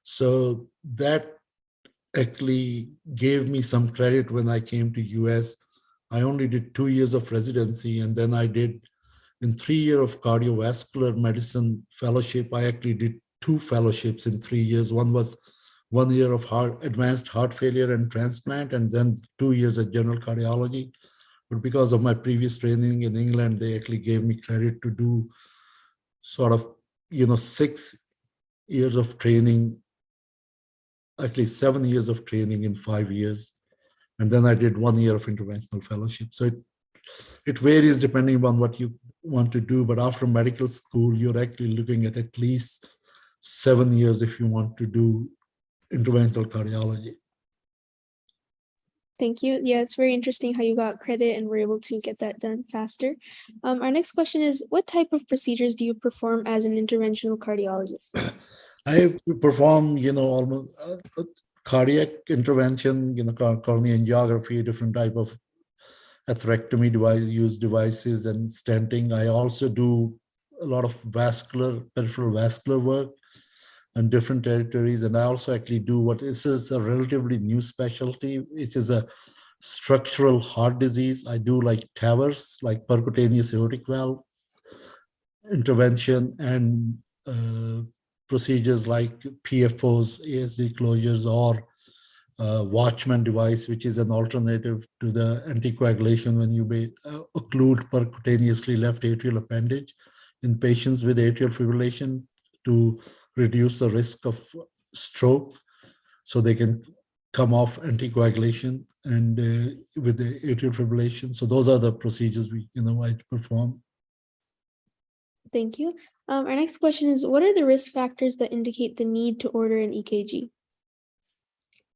So that actually gave me some credit when I came to US. I only did 2 years of residency, and then I did in 3 years of cardiovascular medicine fellowship. I actually did 2 fellowships in 3 years. One was 1 year of advanced heart failure and transplant, and then 2 years of general cardiology. But because of my previous training in England, they actually gave me credit to do sort of, you know, 6 years of training, actually 7 years of training in 5 years. And then I did 1 year of interventional fellowship. So it varies depending on what you want to do. But after medical school, you're actually looking at least 7 years if you want to do interventional cardiology. Thank you. Yeah, it's very interesting how you got credit and were able to get that done faster. Our next question is, what type of procedures do you perform as an interventional cardiologist? I perform, you know, almost cardiac intervention, you know, coronary angiography, different type of atherectomy devices and stenting. I also do a lot of peripheral vascular work in different territories. And I also actually do what is a relatively new specialty, which is a structural heart disease. I do like TAVRs, like percutaneous aortic valve intervention, and procedures like PFOs, ASD closures, or Watchman device, which is an alternative to the anticoagulation when you occlude percutaneously left atrial appendage in patients with atrial fibrillation to reduce the risk of stroke, so they can come off anticoagulation and with the atrial fibrillation. So those are the procedures I perform. Thank you. Our next question is, what are the risk factors that indicate the need to order an EKG?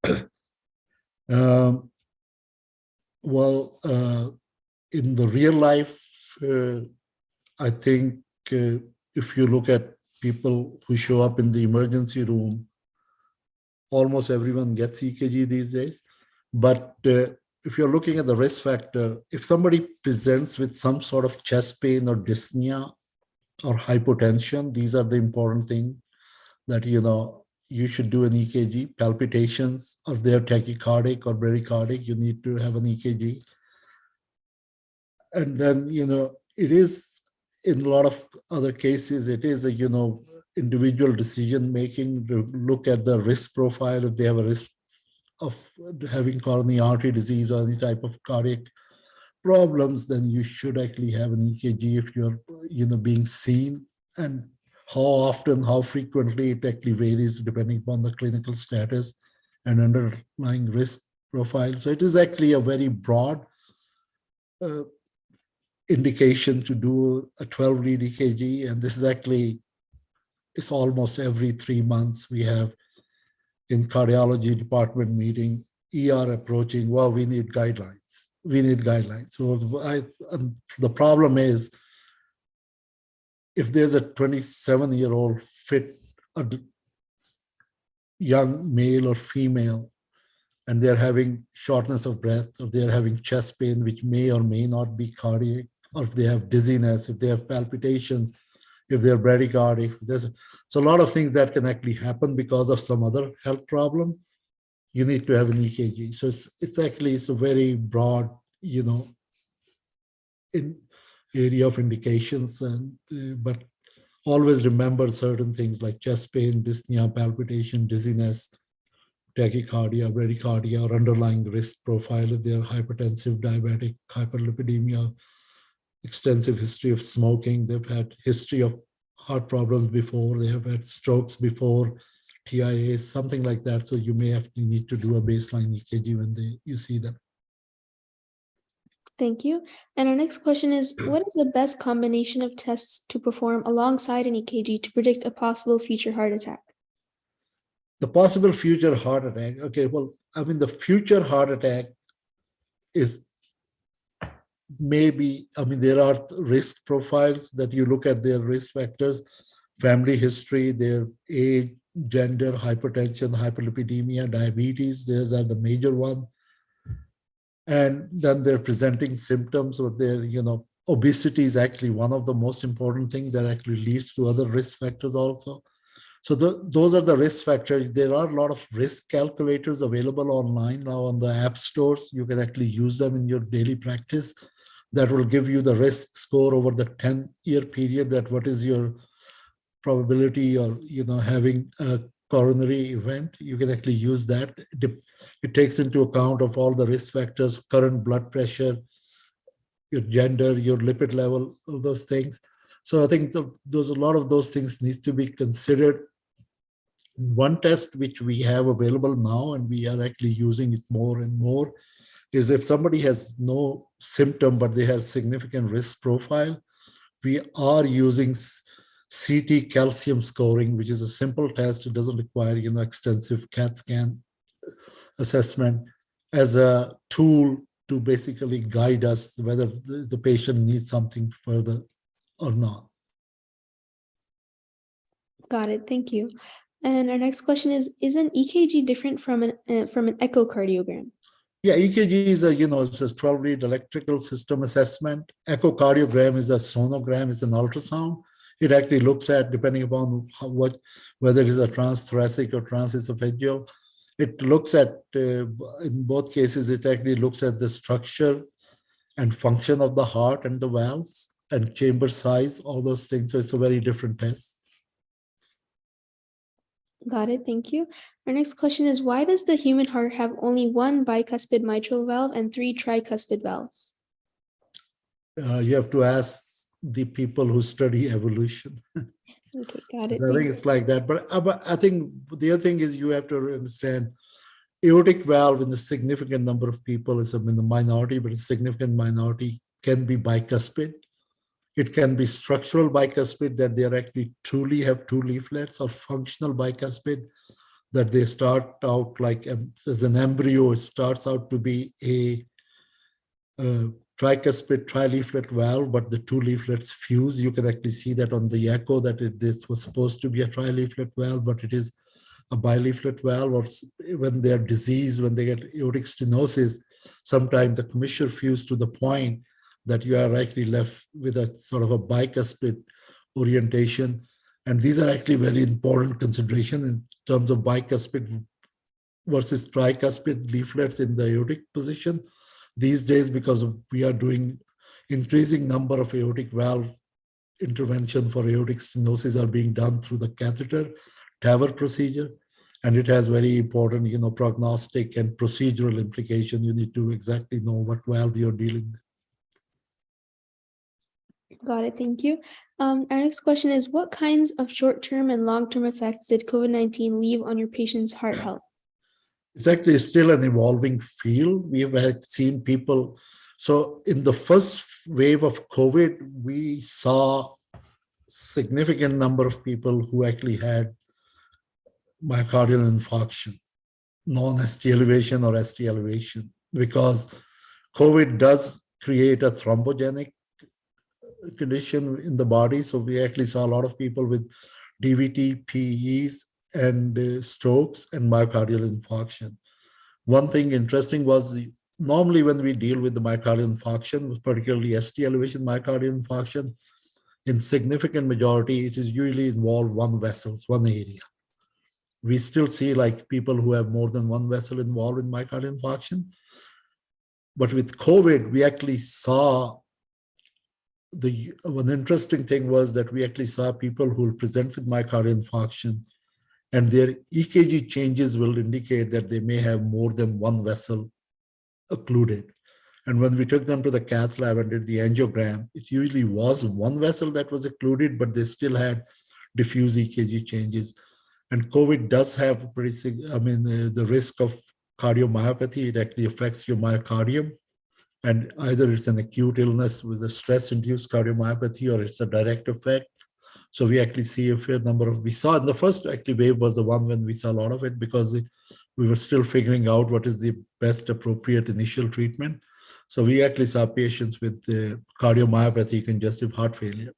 In the real life, I think if you look at people who show up in the emergency room, almost everyone gets EKG these days. But if you're looking at the risk factor, if somebody presents with some sort of chest pain or dyspnea or hypotension, these are the important things that, you should do an EKG. Palpitations, or they're tachycardic or bradycardic, you need to have an EKG. And then, it is, in a lot of other cases, it is a, individual decision making to look at the risk profile. If they have a risk of having coronary artery disease or any type of cardiac problems, then you should actually have an EKG if you're, being seen. And how often, how frequently, it actually varies depending upon the clinical status and underlying risk profile. So it is actually a very broad indication to do a 12-lead EKG. And this is actually, it's almost every 3 months we have in cardiology department meeting, ER approaching, well, we need guidelines. We need guidelines. So the problem is, if there's a 27-year-old fit young male or female, and they're having shortness of breath, or they're having chest pain, which may or may not be cardiac, or if they have dizziness, if they have palpitations, if they're bradycardic, so a lot of things that can actually happen because of some other health problem. You need to have an EKG. So it's a very broad, area of indications, and but always remember certain things like chest pain, dyspnea, palpitation, dizziness, tachycardia, bradycardia, or underlying risk profile if they're hypertensive, diabetic, hyperlipidemia, extensive history of smoking, they've had history of heart problems before, they have had strokes before, TIA, something like that. So you may need to do a baseline EKG when you see them. Thank you. And our next question is, what is the best combination of tests to perform alongside an EKG to predict a possible future heart attack? The possible future heart attack. Okay, well, the future heart attack is maybe, there are risk profiles that you look at their risk factors, family history, their age, gender, hypertension, hyperlipidemia, diabetes, those are the major one. And then they're presenting symptoms, or their, obesity is actually one of the most important things that actually leads to other risk factors also. So those are the risk factors. There are a lot of risk calculators available online now on the app stores. You can actually use them in your daily practice. That will give you the risk score over the 10-year period, that what is your probability or, having a coronary event. You can actually use that. It takes into account of all the risk factors, current blood pressure, your gender, your lipid level, all those things. So I think a lot of those things need to be considered. One test which we have available now, and we are actually using it more and more, is if somebody has no symptom, but they have significant risk profile, we are using CT calcium scoring, which is a simple test. It doesn't require, extensive CAT scan assessment, as a tool to basically guide us whether the patient needs something further or not. Got it. Thank you. And our next question is an EKG different from an echocardiogram? Yeah, EKG is it's a 12-lead electrical system assessment. Echocardiogram is a sonogram, it's an ultrasound. It actually looks at, depending upon whether it is a transthoracic or transesophageal, it looks at, in both cases, it actually looks at the structure and function of the heart and the valves and chamber size, all those things. So it's a very different test. Got it. Thank you. Our next question is, why does the human heart have only one bicuspid mitral valve and 3 tricuspid valves? You have to ask the people who study evolution. Okay, got it. So I think it's like that. But I think the other thing is you have to understand aortic valve in a significant number of people is in the minority, but a significant minority can be bicuspid. It can be structural bicuspid, that they are actually truly have 2 leaflets, or functional bicuspid, that they start out like as an embryo, it starts out to be a tricuspid trileaflet valve, but the 2 leaflets fuse. You can actually see that on the echo, that this was supposed to be a trileaflet valve, but it is a bileaflet valve. Or when they're diseased, when they get aortic stenosis, sometimes the commissure fuse to the point that you are actually left with a sort of a bicuspid orientation. And these are actually very important consideration in terms of bicuspid versus tricuspid leaflets in the aortic position these days, because we are doing increasing number of aortic valve intervention for aortic stenosis are being done through the catheter TAVR procedure. And it has very important, prognostic and procedural implication. You need to exactly know what valve you're dealing with. Got it. Thank you. Our next question is, what kinds of short-term and long-term effects did COVID-19 leave on your patient's heart health? It's actually still an evolving field. We have seen people. So in the first wave of COVID, we saw significant number of people who actually had myocardial infarction, non-ST elevation or ST elevation, because COVID does create a thrombogenic condition in the body. So we actually saw a lot of people with DVT, PEs, and strokes and myocardial infarction. One thing interesting was normally when we deal with the myocardial infarction, particularly ST elevation myocardial infarction, in significant majority, it is usually involved one vessels, one area. We still see like people who have more than one vessel involved in myocardial infarction. But with COVID, we actually saw one interesting thing was that we actually saw people who will present with myocardial infarction and their EKG changes will indicate that they may have more than one vessel occluded. And when we took them to the cath lab and did the angiogram, it usually was one vessel that was occluded, but they still had diffuse EKG changes. And COVID does have the risk of cardiomyopathy. It actually affects your myocardium. And either it's an acute illness with a stress-induced cardiomyopathy or it's a direct effect. So we actually see a fair number of, we saw in the first actually wave was the one when we saw a lot of it because we were still figuring out what is the best appropriate initial treatment. So we actually saw patients with cardiomyopathy, congestive heart failure.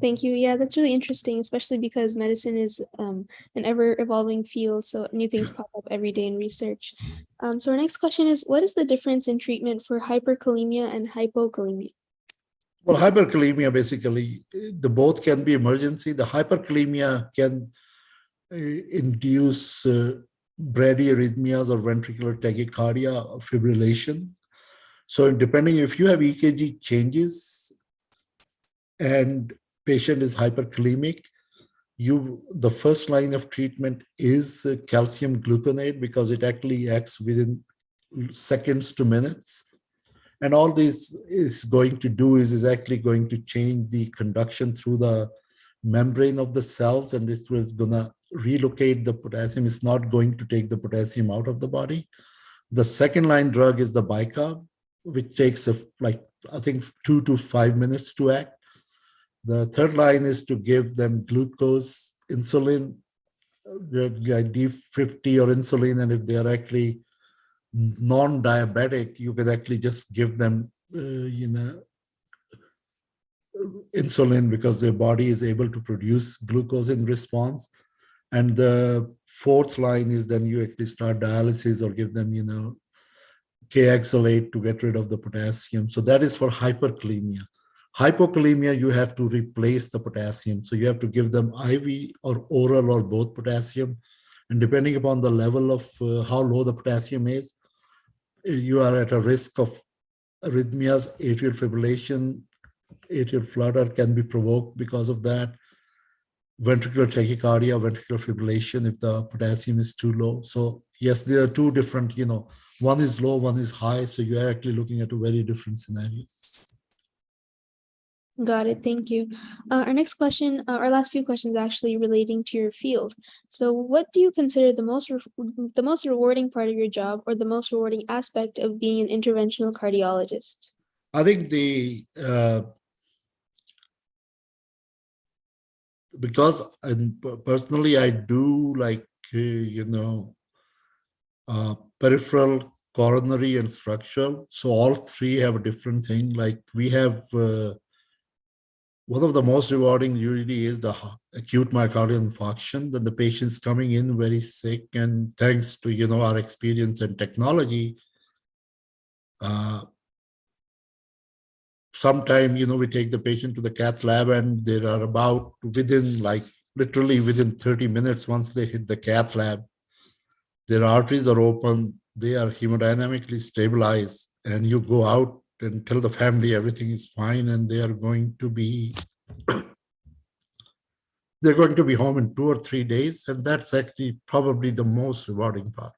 Thank you. Yeah, that's really interesting, especially because medicine is an ever-evolving field, so new things pop up every day in research. So our next question is, what is the difference in treatment for hyperkalemia and hypokalemia? Well, hyperkalemia, basically, the both can be emergency. The hyperkalemia can induce bradyarrhythmias or ventricular tachycardia or fibrillation. So depending if you have EKG changes and patient is hyperkalemic, the first line of treatment is calcium gluconate because it actually acts within seconds to minutes. And all this is going to do is actually going to change the conduction through the membrane of the cells, and this was going to relocate the potassium. It's not going to take the potassium out of the body. The second line drug is the bicarb, which takes I think 2 to 5 minutes to act. The third line is to give them glucose, insulin, like D50 or insulin, and if they are actually non-diabetic, you could actually just give them, insulin because their body is able to produce glucose in response. And the fourth line is then you actually start dialysis or give them, K-axolate to get rid of the potassium. So that is for hyperkalemia. Hypokalemia, you have to replace the potassium. So you have to give them IV or oral or both potassium. And depending upon the level of how low the potassium is, you are at a risk of arrhythmias, atrial fibrillation, atrial flutter can be provoked because of that. Ventricular tachycardia, ventricular fibrillation if the potassium is too low. So yes, there are two different, one is low, one is high. So you're actually looking at two very different scenarios. Got it. Thank you. Our next question, our last few questions actually relating to your field. So what do you consider the most rewarding part of your job or the most rewarding aspect of being an interventional cardiologist? I think because personally I do like, peripheral, coronary, and structural. So all three have a different thing. Like we have, one of the most rewarding usually is the acute myocardial infarction. Then the patient's coming in very sick, and thanks to our experience and technology, sometime we take the patient to the cath lab, and they are about literally within 30 minutes. Once they hit the cath lab, their arteries are open, they are hemodynamically stabilized, and you go out and tell the family everything is fine, and they are going to be home in 2 or 3 days. And that's actually probably the most rewarding part.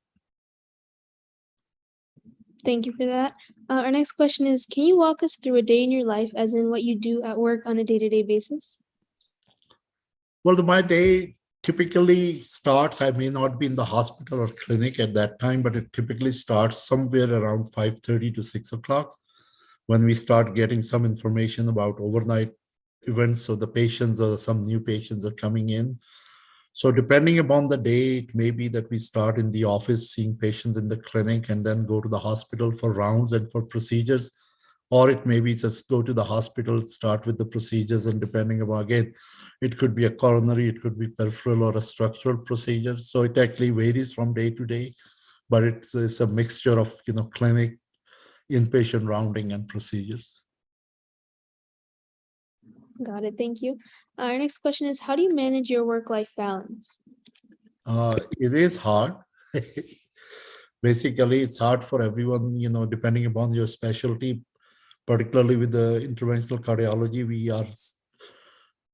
Thank you for that. Our next question is, can you walk us through a day in your life, as in what you do at work on a day-to-day basis? Well, my day typically starts, I may not be in the hospital or clinic at that time, but it typically starts somewhere around 5:30 to 6 o'clock when we start getting some information about overnight events. So the patients or some new patients are coming in. So depending upon the day, it may be that we start in the office seeing patients in the clinic and then go to the hospital for rounds and for procedures. Or it may be just go to the hospital, start with the procedures, and depending upon, again, it could be a coronary, it could be peripheral or a structural procedure. So it actually varies from day to day, but it's a mixture of, clinic, inpatient rounding and procedures. Got it. Thank you. Our next question is, how do you manage your work-life balance? It is hard. Basically, it's hard for everyone, depending upon your specialty, particularly with the interventional cardiology.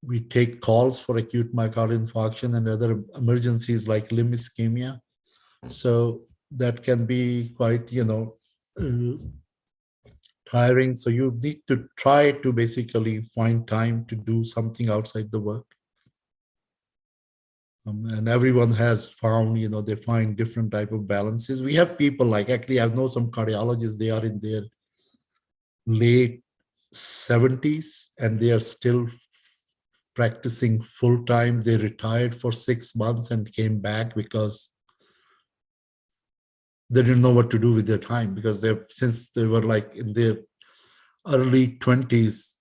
We take calls for acute myocardial infarction and other emergencies like limb ischemia. So that can be quite, tiring. So you need to try to basically find time to do something outside the work. And everyone has found, they find different type of balances. We have people like, actually, I know some cardiologists, they are in their late 70s and they are still practicing full time. They retired for 6 months and came back because they didn't know what to do with their time, because since they were like in their early 20s,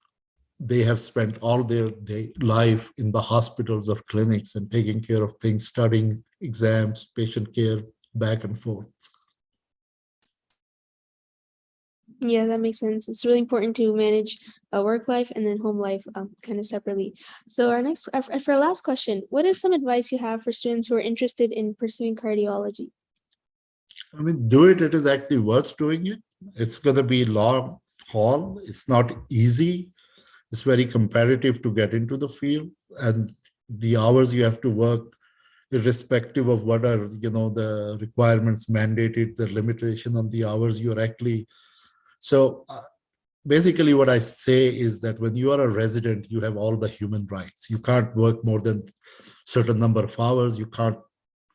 they have spent all their life in the hospitals or clinics and taking care of things, studying, exams, patient care, back and forth. Yeah, that makes sense. It's really important to manage work life and then home life kind of separately. So for our last question, what is some advice you have for students who are interested in pursuing cardiology? I mean, do it. It is actually worth doing it. It's going to be long haul. It's not easy. It's very competitive to get into the field, and the hours you have to work, irrespective of what are, the requirements mandated, the limitation on the hours you're actually. So basically what I say is that when you are a resident, you have all the human rights. You can't work more than certain number of hours. You can't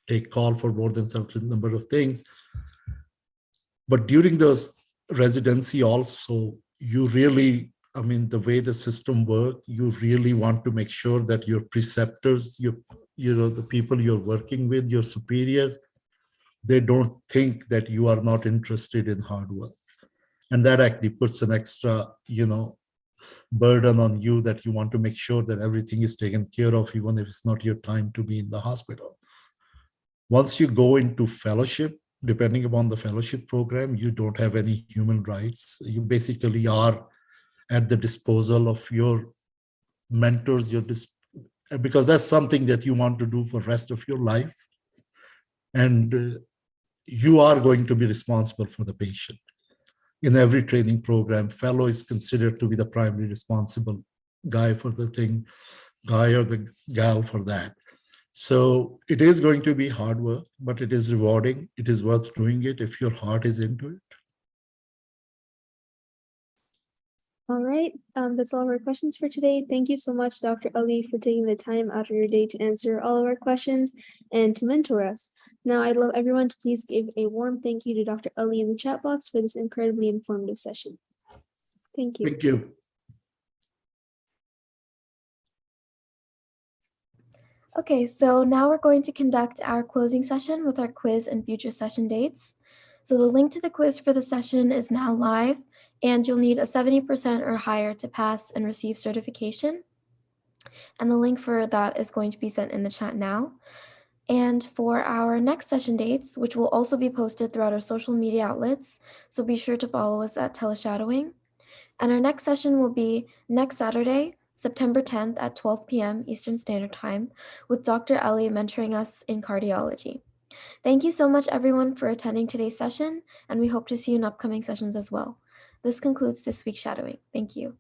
take call for more than certain number of things. But during those residency also, you really, the way the system works, you really want to make sure that your preceptors, the people you're working with, your superiors, they don't think that you are not interested in hard work. And that actually puts an extra, burden on you, that you want to make sure that everything is taken care of, even if it's not your time to be in the hospital. Once you go into fellowship, depending upon the fellowship program, you don't have any human rights. You basically are at the disposal of your mentors, because that's something that you want to do for the rest of your life. And you are going to be responsible for the patient. In every training program, fellow is considered to be the primary responsible guy for the thing, guy or the gal for that. So it is going to be hard work, but it is rewarding. It is worth doing it if your heart is into it. All right, that's all of our questions for today. Thank you so much, Dr. Ali, for taking the time out of your day to answer all of our questions and to mentor us. Now, I'd love everyone to please give a warm thank you to Dr. Ali in the chat box for this incredibly informative session. Thank you. Thank you. Okay, so now we're going to conduct our closing session with our quiz and future session dates. So the link to the quiz for the session is now live, and you'll need a 70% or higher to pass and receive certification. And the link for that is going to be sent in the chat now. And for our next session dates, which will also be posted throughout our social media outlets, so be sure to follow us at TeleShadowing. And our next session will be next Saturday, September 10th at 12 p.m. Eastern Standard Time, with Dr. Ali mentoring us in cardiology. Thank you so much, everyone, for attending today's session, and we hope to see you in upcoming sessions as well. This concludes this week's shadowing. Thank you.